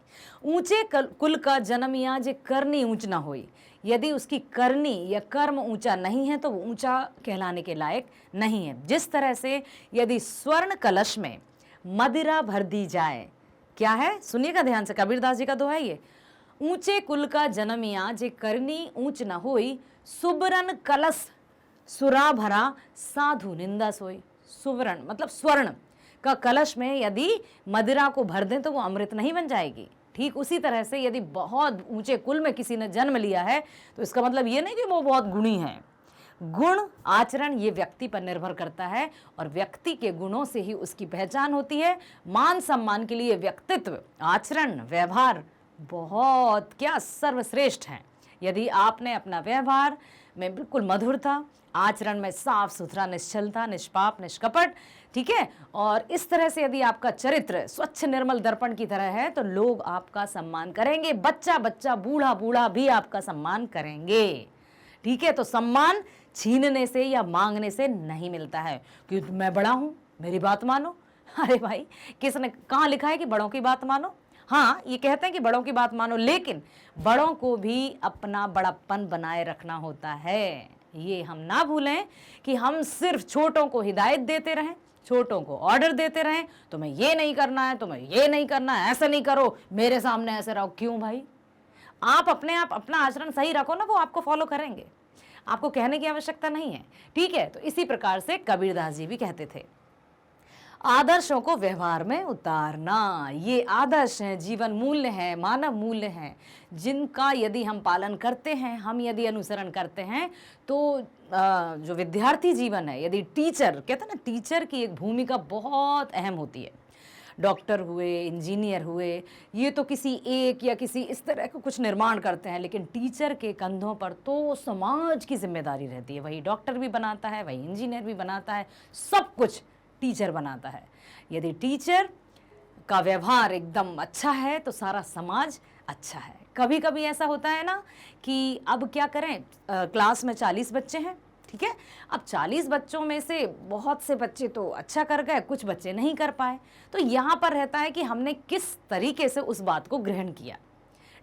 ऊंचे कुल का जन्मिया जे करनी ऊंच ना होई, यदि उसकी करनी या कर्म ऊंचा नहीं है तो वो ऊंचा कहलाने के लायक नहीं है। जिस तरह से यदि स्वर्ण कलश में मदिरा भर दी जाए, क्या है, सुनिएगा ध्यान से, कबीरदास जी का दोहा है ये, ऊंचे कुल का जन्मिया जे करनी ऊंच न होई, सुबरन कलश सुरा भरा साधु निंदा सोई। सुवर्ण मतलब स्वर्ण का कलश में यदि मदिरा को भर दें तो वो अमृत नहीं बन जाएगी। ठीक उसी तरह से यदि बहुत ऊंचे कुल में किसी ने जन्म लिया है तो इसका मतलब ये नहीं कि वो बहुत गुणी है। गुण आचरण ये व्यक्ति पर निर्भर करता है, और व्यक्ति के गुणों से ही उसकी पहचान होती है। मान सम्मान के लिए व्यक्तित्व, आचरण, व्यवहार बहुत क्या सर्वश्रेष्ठ हैं। यदि आपने अपना व्यवहार में बिल्कुल मधुर था, आचरण में साफ सुथरा, निश्चल था, निष्पाप, निष्कपट, ठीक है। और इस तरह से यदि आपका चरित्र स्वच्छ निर्मल दर्पण की तरह है तो लोग आपका सम्मान करेंगे, बच्चा बच्चा, बूढ़ा बूढ़ा भी आपका सम्मान करेंगे, ठीक है। तो सम्मान छीनने से या मांगने से नहीं मिलता है कि मैं बड़ा हूं, मेरी बात मानो। अरे भाई, किसने कहाँ लिखा है कि बड़ों की बात मानो? हाँ, ये कहते हैं कि बड़ों की बात मानो, लेकिन बड़ों को भी अपना बड़प्पन बनाए रखना होता है। ये हम ना भूलें कि हम सिर्फ छोटों को हिदायत देते रहें, छोटों को ऑर्डर देते रहें, तुम्हें ये नहीं करना है, तुम्हें ये नहीं करना है, ऐसा नहीं करो, मेरे सामने ऐसे रहो। क्यों भाई? आप अपना आचरण सही रखो ना, वो आपको फॉलो करेंगे, आपको कहने की आवश्यकता नहीं है, ठीक है। तो इसी प्रकार से कबीरदास जी भी कहते थे, आदर्शों को व्यवहार में उतारना। ये आदर्श हैं, जीवन मूल्य हैं, मानव मूल्य हैं, जिनका यदि हम पालन करते हैं, हम यदि अनुसरण करते हैं, तो जो विद्यार्थी जीवन है, यदि टीचर, कहते हैं ना, टीचर की एक भूमिका बहुत अहम होती है। डॉक्टर हुए, इंजीनियर हुए, ये तो किसी एक या किसी इस तरह का कुछ निर्माण करते हैं, लेकिन टीचर के कंधों पर तो समाज की जिम्मेदारी रहती है। वही डॉक्टर भी बनाता है, वही इंजीनियर भी बनाता है, सब कुछ टीचर बनाता है। यदि टीचर का व्यवहार एकदम अच्छा है तो सारा समाज अच्छा है। कभी कभी ऐसा होता है ना कि अब क्या करें, क्लास में 40 बच्चे हैं, ठीक है। अब 40 बच्चों में से बहुत से बच्चे तो अच्छा कर गए, कुछ बच्चे नहीं कर पाए। तो यहाँ पर रहता है कि हमने किस तरीके से उस बात को ग्रहण किया।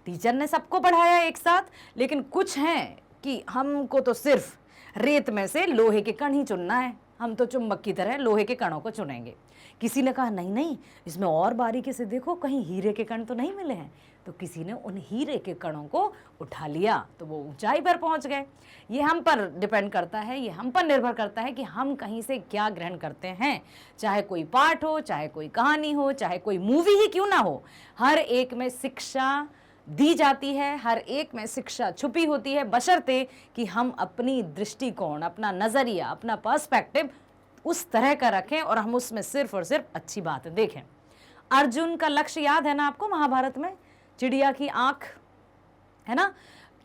टीचर ने सबको पढ़ाया एक साथ, लेकिन कुछ हैं कि हमको तो सिर्फ रेत में से लोहे के कण ही चुनना है, हम तो चुंबक की तरह लोहे के कणों को चुनेंगे। किसी ने कहा नहीं नहीं, इसमें और बारीकी से देखो, कहीं हीरे के कण तो नहीं मिले हैं। तो किसी ने उन हीरे के कणों को उठा लिया, तो वो ऊंचाई पर पहुंच गए। ये हम पर डिपेंड करता है, ये हम पर निर्भर करता है कि हम कहीं से क्या ग्रहण करते हैं। चाहे कोई पाठ हो, चाहे कोई कहानी हो, चाहे कोई मूवी ही क्यों ना हो, हर एक में शिक्षा दी जाती है, हर एक में शिक्षा छुपी होती है, बशर्ते कि हम अपनी दृष्टिकोण, अपना नज़रिया, अपना पर्सपेक्टिव उस तरह का रखें और हम उसमें सिर्फ और सिर्फ अच्छी बातें देखें। अर्जुन का लक्ष्य याद है ना आपको, महाभारत में चिड़िया की आंख, है ना।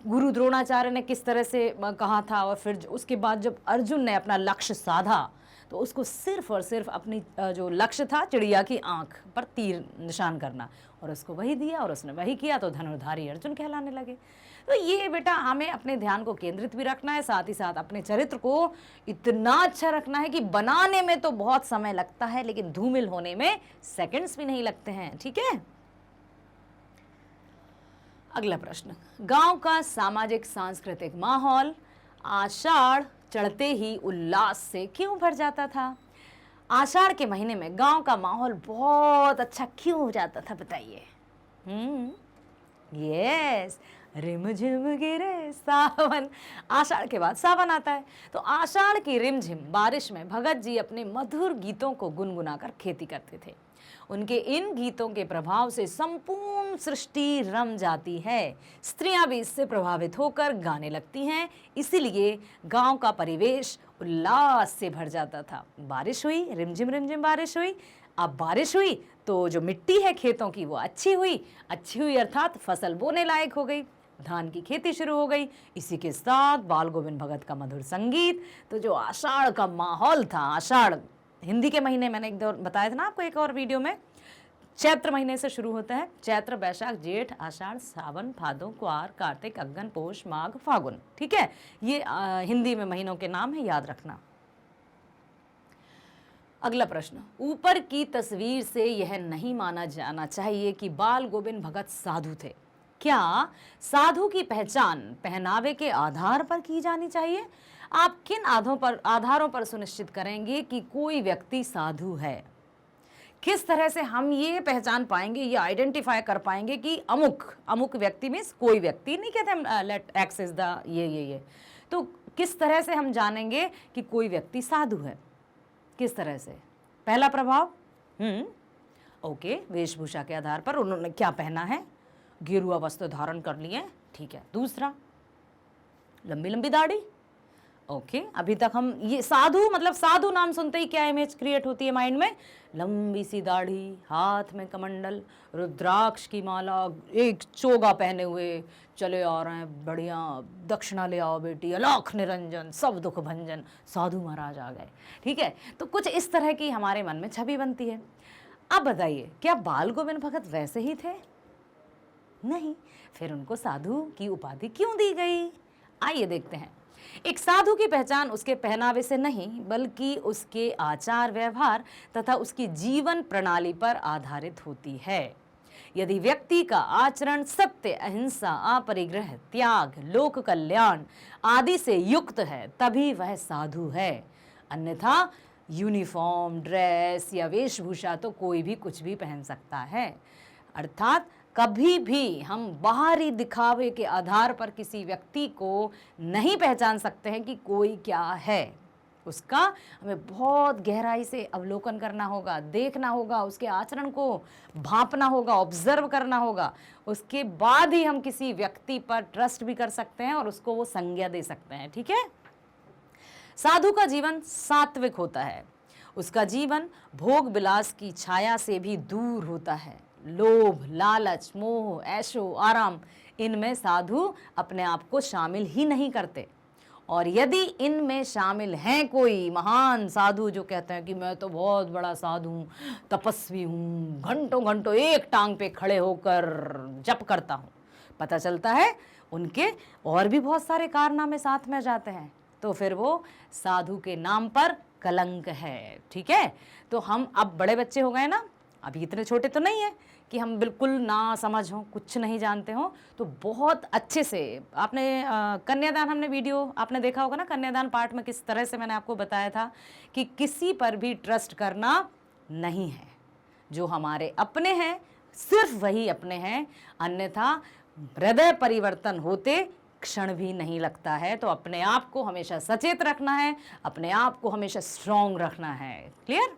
गुरु द्रोणाचार्य ने किस तरह से कहा था, और फिर उसके बाद जब अर्जुन ने अपना लक्ष्य साधा तो उसको सिर्फ और सिर्फ अपनी जो लक्ष्य था चिड़िया की आंख पर तीर निशान करना, और उसको वही दिया और उसने वही किया, तो धनुर्धारी अर्जुन कहलाने लगे। तो ये बेटा हमें अपने ध्यान को केंद्रित भी रखना है, साथ ही साथ अपने चरित्र को इतना अच्छा रखना है कि बनाने में तो बहुत समय लगता है, लेकिन धूमिल होने में सेकंड्स भी नहीं लगते हैं, ठीक है। अगला प्रश्न, गांव का सामाजिक सांस्कृतिक माहौल आषाढ़ चढ़ते ही उल्लास से क्यों भर जाता था? आषाढ़ के महीने में गांव का माहौल बहुत अच्छा क्यों हो जाता था, बताइए। यस, रिमझिम गिरे सावन। आषाढ़ के बाद सावन आता है, तो आषाढ़ की रिमझिम बारिश में भगत जी अपने मधुर गीतों को गुनगुनाकर खेती करते थे। उनके इन गीतों के प्रभाव से संपूर्ण सृष्टि रम जाती है, स्त्रियां भी इससे प्रभावित होकर गाने लगती हैं, इसीलिए गांव का परिवेश उल्लास से भर जाता था। बारिश हुई, रिमझिम रिमझिम बारिश हुई, अब बारिश हुई तो जो मिट्टी है खेतों की वो अच्छी हुई अर्थात फसल बोने लायक हो गई, धान की खेती शुरू हो गई। इसी के साथ बाल गोविंद भगत का मधुर संगीत, तो जो आषाढ़ का माहौल था, आषाढ़ हिंदी के महीने मैंने एक दो बताया था ना आपको एक और वीडियो में, चैत्र महीने से शुरू होता है, चैत्र, बैशाख, जेठ, आषाढ़, सावन, भादो, क्वार, कार्तिक, अगन, पोष, माघ, फागुन, ठीक है। ये हिंदी में महीनों के नाम है, याद रखना। अगला प्रश्न, ऊपर की तस्वीर से यह नहीं माना जाना चाहिए कि बाल गोविंद भगत साधु थे। क्या साधु की पहचान पहनावे के आधार पर की जानी चाहिए? आप किन आधारों पर सुनिश्चित करेंगे कि कोई व्यक्ति साधु है? किस तरह से हम ये पहचान पाएंगे, ये आइडेंटिफाई कर पाएंगे कि अमुक व्यक्ति मीन्स कोई व्यक्ति, नहीं कहते हम लेट एक्स इज द ये, तो किस तरह से हम जानेंगे कि कोई व्यक्ति साधु है? किस तरह से? पहला प्रभाव, ओके, वेशभूषा के आधार पर उन्होंने क्या पहना है, गेरुआ वस्त्र धारण कर लिए, ठीक है। दूसरा, लंबी लंबी दाढ़ी, ओके अभी तक हम ये साधु मतलब साधु नाम सुनते ही क्या इमेज क्रिएट होती है माइंड में? लंबी सी दाढ़ी, हाथ में कमंडल, रुद्राक्ष की माला, एक चोगा पहने हुए चले आ रहे हैं, बढ़िया दक्षिणा ले आओ बेटी, अलाख निरंजन, सब दुख भंजन, साधु महाराज आ गए। ठीक है, तो कुछ इस तरह की हमारे मन में छवि बनती है। अब बताइए, क्या बाल गोविंद भगत वैसे ही थे? नहीं, फिर उनको साधु की उपाधि क्यों दी गई? आइए देखते हैं। एक साधु की पहचान उसके पहनावे से नहीं बल्कि उसके आचार व्यवहार तथा उसकी जीवन प्रणाली पर आधारित होती है। यदि व्यक्ति का आचरण सत्य, अहिंसा, अपरिग्रह, त्याग, लोक कल्याण आदि से युक्त है तभी वह साधु है, अन्यथा यूनिफॉर्म, ड्रेस या वेशभूषा तो कोई भी कुछ भी पहन सकता है। अर्थात कभी भी हम बाहरी दिखावे के आधार पर किसी व्यक्ति को नहीं पहचान सकते हैं कि कोई क्या है। उसका हमें बहुत गहराई से अवलोकन करना होगा, देखना होगा, उसके आचरण को भांपना होगा, ऑब्जर्व करना होगा। उसके बाद ही हम किसी व्यक्ति पर ट्रस्ट भी कर सकते हैं और उसको वो संज्ञा दे सकते हैं। ठीक है। साधु का जीवन सात्विक होता है। उसका जीवन भोग विलास की छाया से भी दूर होता है। लोभ, लालच, मोह, ऐशो आराम, इनमें साधु अपने आप को शामिल ही नहीं करते। और यदि इनमें शामिल हैं कोई महान साधु जो कहते हैं कि मैं तो बहुत बड़ा साधु हूँ, तपस्वी हूँ, घंटों घंटों एक टांग पे खड़े होकर जप करता हूँ, पता चलता है उनके और भी बहुत सारे कारनामे साथ में जाते हैं, तो फिर वो साधु के नाम पर कलंक है। ठीक है। तो हम अब बड़े बच्चे हो गए ना, अभी इतने छोटे तो नहीं है कि हम बिल्कुल ना समझ हो, कुछ नहीं जानते हो, तो बहुत अच्छे से आपने कन्यादान, हमने वीडियो आपने देखा होगा ना, कन्यादान पार्ट में किस तरह से मैंने आपको बताया था कि किसी पर भी ट्रस्ट करना नहीं है। जो हमारे अपने हैं सिर्फ वही अपने हैं, अन्यथा हृदय परिवर्तन होते क्षण भी नहीं लगता है। तो अपने आप को हमेशा सचेत रखना है, अपने आप को हमेशा स्ट्रॉन्ग रखना है। क्लियर।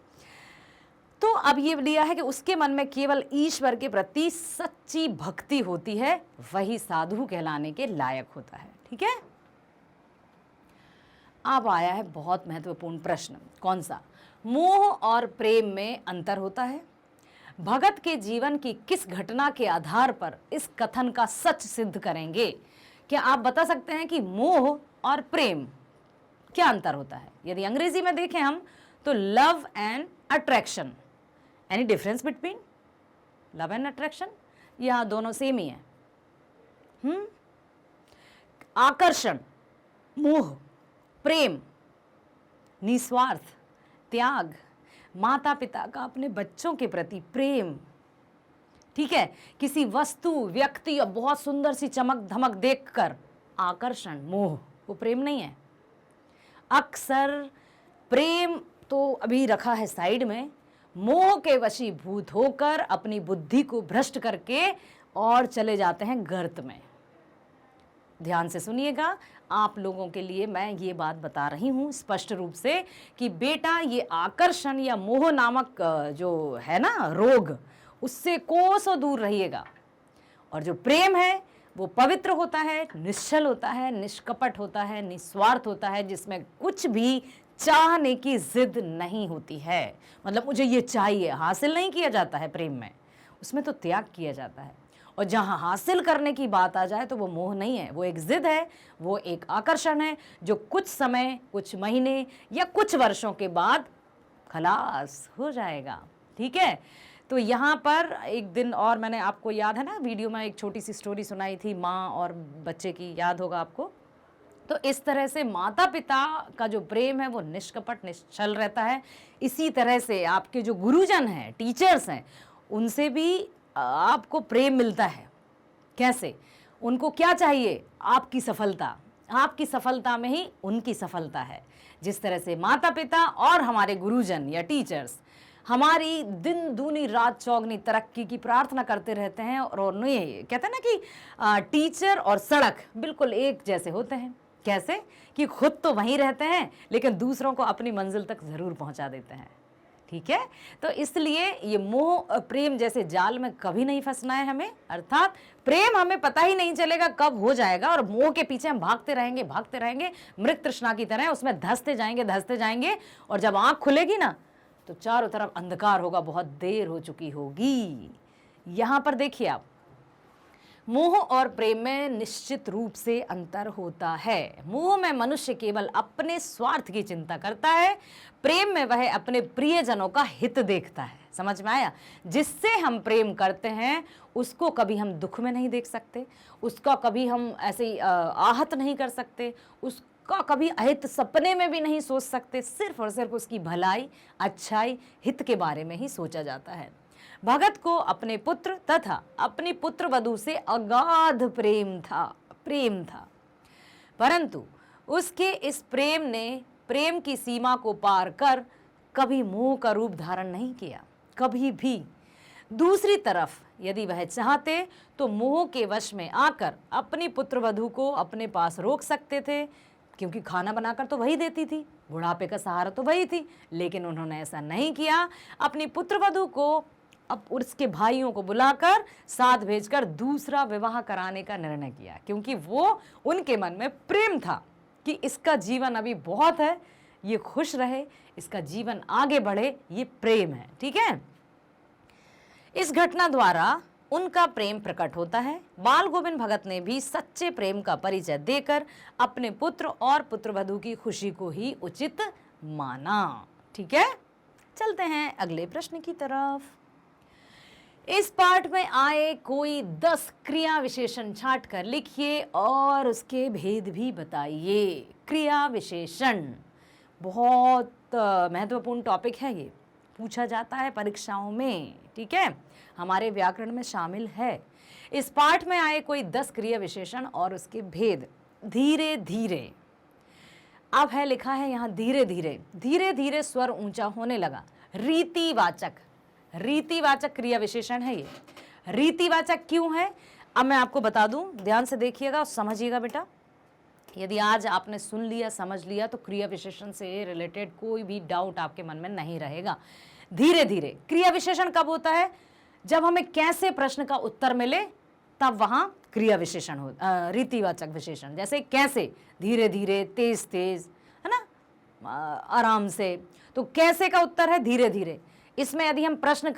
तो अब ये लिया है कि उसके मन में केवल ईश्वर के प्रति सच्ची भक्ति होती है, वही साधु कहलाने के लायक होता है। ठीक है। अब आया है बहुत महत्वपूर्ण प्रश्न, कौन सा? मोह और प्रेम में अंतर होता है। भगत के जीवन की किस घटना के आधार पर इस कथन का सच सिद्ध करेंगे? क्या आप बता सकते हैं कि मोह और प्रेम क्या अंतर होता है? यदि अंग्रेजी में देखें हम तो love and attraction, any difference between love and attraction, या दोनों सेम ही है? आकर्षण, मोह, प्रेम, निस्वार्थ, त्याग, माता पिता का अपने बच्चों के प्रति प्रेम। ठीक है। किसी वस्तु, व्यक्ति या बहुत सुंदर सी चमक धमक देखकर आकर्षण, मोह, वो प्रेम नहीं है। अक्सर प्रेम तो अभी रखा है साइड में, मोह के वशीभूत होकर अपनी बुद्धि को भ्रष्ट करके और चले जाते हैं गर्त में। ध्यान से सुनिएगा, आप लोगों के लिए मैं ये बात बता रही हूँ स्पष्ट रूप से कि बेटा ये आकर्षण या मोह नामक जो है ना रोग, उससे कोसों दूर रहिएगा। और जो प्रेम है वो पवित्र होता है, निश्चल होता है, निष्कपट होता है, निस्वार्थ होता है, जिसमें कुछ भी चाहने की जिद नहीं होती है। मतलब मुझे ये चाहिए, हासिल नहीं किया जाता है प्रेम में, उसमें तो त्याग किया जाता है। और जहाँ हासिल करने की बात आ जाए तो वो मोह नहीं है, वो एक जिद है, वो एक आकर्षण है जो कुछ समय, कुछ महीने या कुछ वर्षों के बाद खलास हो जाएगा। ठीक है। तो यहाँ पर एक दिन और मैंने, आपको याद है ना वीडियो में एक छोटी सी स्टोरी सुनाई थी माँ और बच्चे की, याद होगा आपको। तो इस तरह से माता पिता का जो प्रेम है वो निष्कपट, निश्चल रहता है। इसी तरह से आपके जो गुरुजन हैं, टीचर्स हैं, उनसे भी आपको प्रेम मिलता है। कैसे? उनको क्या चाहिए? आपकी सफलता। आपकी सफलता में ही उनकी सफलता है। जिस तरह से माता पिता और हमारे गुरुजन या टीचर्स हमारी दिन दूनी रात चौगनी तरक्की की प्रार्थना करते रहते हैं, और उन्हें कहते हैं ना कि टीचर और सड़क बिल्कुल एक जैसे होते हैं। कैसे? कि खुद तो वहीं रहते हैं लेकिन दूसरों को अपनी मंजिल तक ज़रूर पहुंचा देते हैं। ठीक है। तो इसलिए ये मोह प्रेम जैसे जाल में कभी नहीं फंसना है हमें, अर्थात प्रेम हमें पता ही नहीं चलेगा कब हो जाएगा, और मोह के पीछे हम भागते रहेंगे मृग तृष्णा की तरह, उसमें धंसते जाएंगे, और जब आंख खुलेगी ना तो चारों तरफ अंधकार होगा, बहुत देर हो चुकी होगी। यहां पर देखिए आप, मोह और प्रेम में निश्चित रूप से अंतर होता है। मोह में मनुष्य केवल अपने स्वार्थ की चिंता करता है, प्रेम में वह अपने प्रियजनों का हित देखता है। समझ में आया? जिससे हम प्रेम करते हैं उसको कभी हम दुख में नहीं देख सकते, उसका कभी हम ऐसे आहत नहीं कर सकते, उसका कभी अहित सपने में भी नहीं सोच सकते, सिर्फ और सिर्फ उसकी भलाई, अच्छाई, हित के बारे में ही सोचा जाता है। भगत को अपने पुत्र तथा अपनी पुत्र वधू से अगाध प्रेम था, परंतु उसके इस प्रेम ने प्रेम की सीमा को पार कर कभी मोह का रूप धारण नहीं किया, कभी भी। दूसरी तरफ यदि वह चाहते तो मोह के वश में आकर अपनी पुत्र वधू को अपने पास रोक सकते थे, क्योंकि खाना बनाकर तो वही देती थी, बुढ़ापे का सहारा तो वही थी, लेकिन उन्होंने ऐसा नहीं किया। अपनी पुत्र वधू को अब उसके भाइयों को बुलाकर साथ भेजकर दूसरा विवाह कराने का निर्णय किया, क्योंकि वो उनके मन में प्रेम था कि इसका जीवन अभी बहुत है, ये खुश रहे, इसका जीवन आगे बढ़े, ये प्रेम है। ठीक है, इस घटना द्वारा उनका प्रेम प्रकट होता है। बाल गोविंद भगत ने भी सच्चे प्रेम का परिचय देकर अपने पुत्र और पुत्रवधू की खुशी को ही उचित माना। ठीक है, चलते हैं अगले प्रश्न की तरफ। इस पाठ में आए कोई 10 क्रिया विशेषण छांट कर लिखिए और उसके भेद भी बताइए। क्रिया विशेषण बहुत महत्वपूर्ण टॉपिक है, ये पूछा जाता है परीक्षाओं में। ठीक है, हमारे व्याकरण में शामिल है। इस पाठ में आए कोई 10 क्रिया विशेषण और उसके भेद। धीरे धीरे, अब है लिखा है यहाँ धीरे धीरे, धीरे धीरे स्वर ऊंचा होने लगा। रीतिवाचक, रीतिवाचक क्रिया विशेषण है ये। रीतिवाचक क्यों है अब मैं आपको बता दूं, ध्यान से देखिएगा और समझिएगा बेटा। यदि आज आपने सुन लिया, समझ लिया, तो क्रिया विशेषण से रिलेटेड कोई भी डाउट आपके मन में नहीं रहेगा। धीरे धीरे क्रिया विशेषण कब होता है? जब हमें कैसे प्रश्न का उत्तर मिले तब वहां क्रिया विशेषण हो, रीतिवाचक विशेषण। जैसे कैसे, धीरे धीरे, तेज तेज, है ना, आराम से। तो कैसे का उत्तर है धीरे धीरे। इसमें यदि हम प्रश्न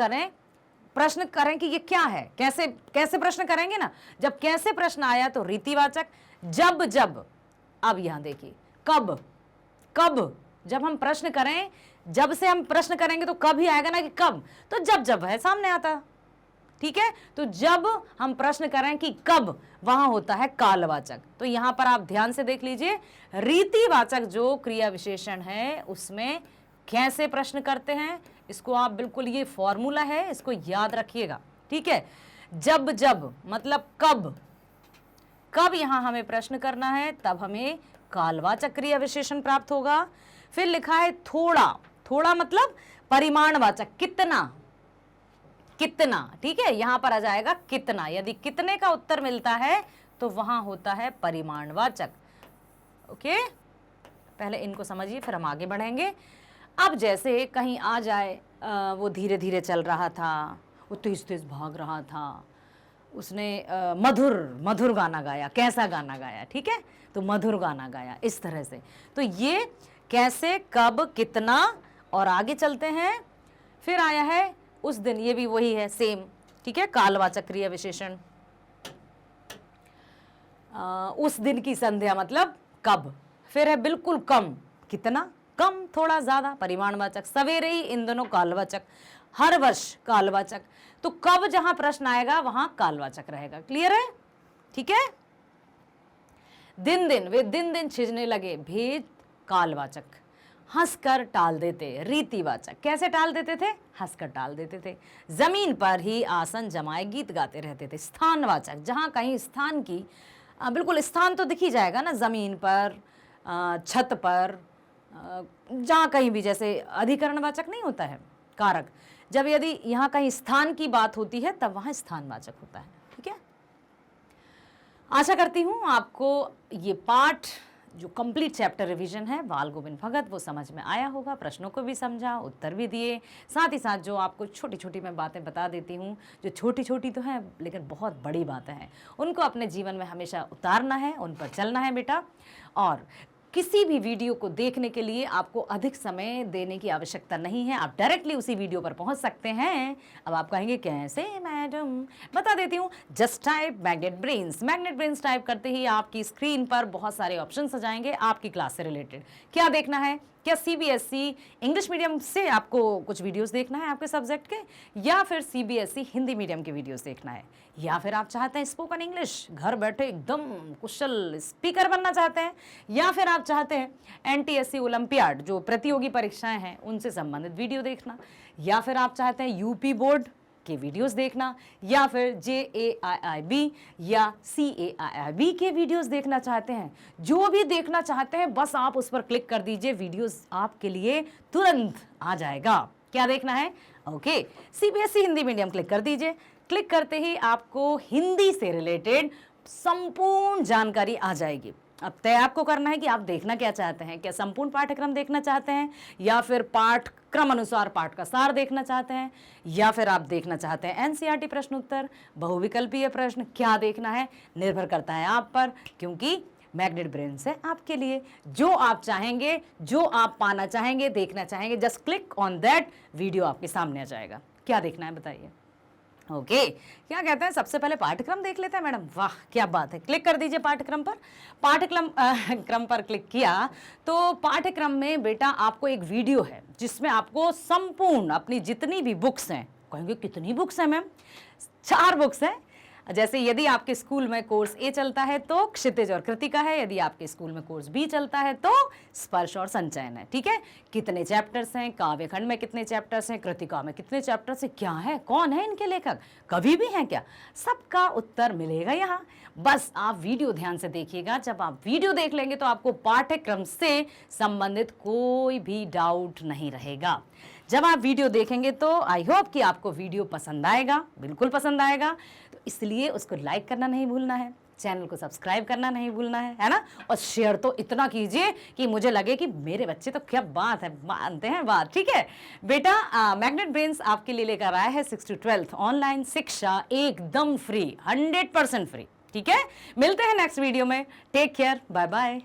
करें कि ये क्या है, कैसे कैसे प्रश्न करेंगे ना, जब कैसे प्रश्न आया तो रीतिवाचक। जब जब, अब यहां देखिए, कब कब, जब हम प्रश्न करें, जब से हम प्रश्न करेंगे तो कब ही आएगा ना, कि कब, तो जब जब है सामने आता। ठीक है, तो जब हम प्रश्न करें कि कब, वहां होता है कालवाचक। तो यहां पर आप ध्यान से देख लीजिए, रीतिवाचक जो क्रिया विशेषण है उसमें कैसे प्रश्न करते हैं, इसको आप बिल्कुल, ये फॉर्मूला है, इसको याद रखिएगा। ठीक है, जब जब मतलब कब, कब यहां हमें प्रश्न करना है तब हमें कालवाचक क्रिया विशेषण प्राप्त होगा। फिर लिखा है थोड़ा, थोड़ा मतलब परिमाणवाचक, कितना, कितना। ठीक है, यहां पर आ जाएगा कितना। यदि कितने का उत्तर मिलता है तो वहां होता है परिमाणवाचक। ओके, पहले इनको समझिए फिर हम आगे बढ़ेंगे। अब जैसे कहीं आ जाए, वो धीरे धीरे चल रहा था, वो तेज तेज भाग रहा था, उसने मधुर मधुर गाना गाया। कैसा गाना गाया? ठीक है, तो मधुर गाना गाया, इस तरह से। तो ये कैसे, कब, कितना, और आगे चलते हैं। फिर आया है उस दिन, ये भी वही है, सेम। ठीक है, कालवाचक क्रिया विशेषण। उस दिन की संध्या मतलब कब। फिर है बिल्कुल कम, कितना, कम, थोड़ा, ज्यादा, परिमाणवाचक। सवेरे ही, इन दोनों कालवाचक। हर वर्ष कालवाचक। तो कब जहां प्रश्न आएगा वहां कालवाचक रहेगा। क्लियर है? ठीक है। दिन दिन, वे दिन दिन छिजने लगे, भेद कालवाचक। हंसकर टाल देते, रीतिवाचक। कैसे टाल देते थे? हंसकर टाल देते थे। जमीन पर ही आसन जमाए गीत गाते रहते थे। स्थानवाचक, जहां कहीं स्थान की, बिल्कुल स्थान तो दिख ही जाएगा ना, जमीन पर, छत पर, जहां कहीं भी, जैसे अधिकरणवाचक नहीं होता है, कारक। जब यदि यहाँ कहीं स्थान की बात होती है तब वहां स्थानवाचक होता है। ठीक है, आशा करती हूं आपको ये पाठ जो कंप्लीट चैप्टर रिवीजन है बाल गोविंद भगत वो समझ में आया होगा, प्रश्नों को भी समझा, उत्तर भी दिए, साथ ही साथ जो आपको छोटी छोटी मैं बातें बता देती हूँ, जो छोटी छोटी तो हैं लेकिन बहुत बड़ी बातें हैं, उनको अपने जीवन में हमेशा उतारना है, उन पर चलना है बेटा। और किसी भी वीडियो को देखने के लिए आपको अधिक समय देने की आवश्यकता नहीं है, आप डायरेक्टली उसी वीडियो पर पहुंच सकते हैं। अब आप कहेंगे कैसे मैडम, बता देती हूँ। Just type magnet brains, magnet brains type करते ही आपकी स्क्रीन पर बहुत सारे ऑप्शंस आ जाएंगे आपकी क्लास से रिलेटेड। क्या देखना है, क्या सीबीएसई इंग्लिश मीडियम से आपको कुछ वीडियोस देखना है आपके सब्जेक्ट के, या फिर सीबीएसई हिंदी मीडियम के वीडियोस देखना है, या फिर आप चाहते हैं स्पोकन इंग्लिश घर बैठे एकदम कुशल स्पीकर बनना चाहते हैं, या फिर आप चाहते हैं एनटीएससी ओलंपियाड जो प्रतियोगी परीक्षाएं हैं उनसे संबंधित वीडियो देखना, या फिर आप चाहते हैं यूपी बोर्ड के वीडियोस देखना, या फिर JAIIB या CAIIB के वीडियोस देखना चाहते हैं। जो भी देखना चाहते हैं बस आप उस पर क्लिक कर दीजिए, वीडियोस आपके लिए तुरंत आ जाएगा। क्या देखना है, okay, CBSE Hindi medium click कर दीजिए। क्लिक करते ही आपको हिंदी से रिलेटेड संपूर्ण जानकारी आ जाएगी। अब तय आपको करना है कि आप देखना क्या चाहते हैं, क्या संपूर्ण पाठ्यक्रम देखना चाहते हैं, या फिर पाठ्यक्रम अनुसार पाठ का सार देखना चाहते हैं, या फिर आप देखना चाहते हैं एनसीईआरटी प्रश्न उत्तर, बहुविकल्पीय प्रश्न। क्या देखना है निर्भर करता है आप पर, क्योंकि मैग्नेट ब्रेन्स है आपके लिए। जो आप चाहेंगे, जो आप पाना चाहेंगे, देखना चाहेंगे, just click on that, video आपके सामने आ जाएगा। क्या देखना है बताइए। ओके क्या कहते हैं, सबसे पहले पाठ्यक्रम देख लेते हैं मैडम। वाह क्या बात है, क्लिक कर दीजिए पाठ्यक्रम पर। पाठ्यक्रम क्रम पर क्लिक किया तो पाठ्यक्रम में बेटा आपको एक वीडियो है जिसमें आपको संपूर्ण अपनी जितनी भी बुक्स हैं, कहेंगे कितनी बुक्स हैं मैम, 4 बुक्स हैं। जैसे यदि आपके स्कूल में कोर्स ए चलता है तो क्षितिज और कृतिका है, यदि आपके स्कूल में कोर्स बी चलता है तो स्पर्श और संचयन है। ठीक है, कितने चैप्टर्स हैं, काव्यखंड में कितने चैप्टर्स हैं, कृतिका में कितने चैप्टर्स हैं, क्या है, कौन है इनके लेखक, कवि भी हैं क्या, सबका उत्तर मिलेगा यहाँ। बस आप वीडियो ध्यान से देखिएगा। जब आप वीडियो देख लेंगे तो आपको पाठ्यक्रम से संबंधित कोई भी डाउट नहीं रहेगा। जब आप वीडियो देखेंगे तो आई होप कि आपको वीडियो पसंद आएगा, बिल्कुल पसंद आएगा। तो इसलिए उसको लाइक करना नहीं भूलना है, चैनल को सब्सक्राइब करना नहीं भूलना है ना, और शेयर तो इतना कीजिए कि मुझे लगे कि मेरे बच्चे तो क्या बात है, मानते हैं बात। ठीक है बेटा, मैग्नेट ब्रेन्स आपके लिए लेकर आया है 6th to 12th ऑनलाइन शिक्षा एकदम फ्री, 100% फ्री। ठीक है, मिलते हैं नेक्स्ट वीडियो में। Take care, bye bye.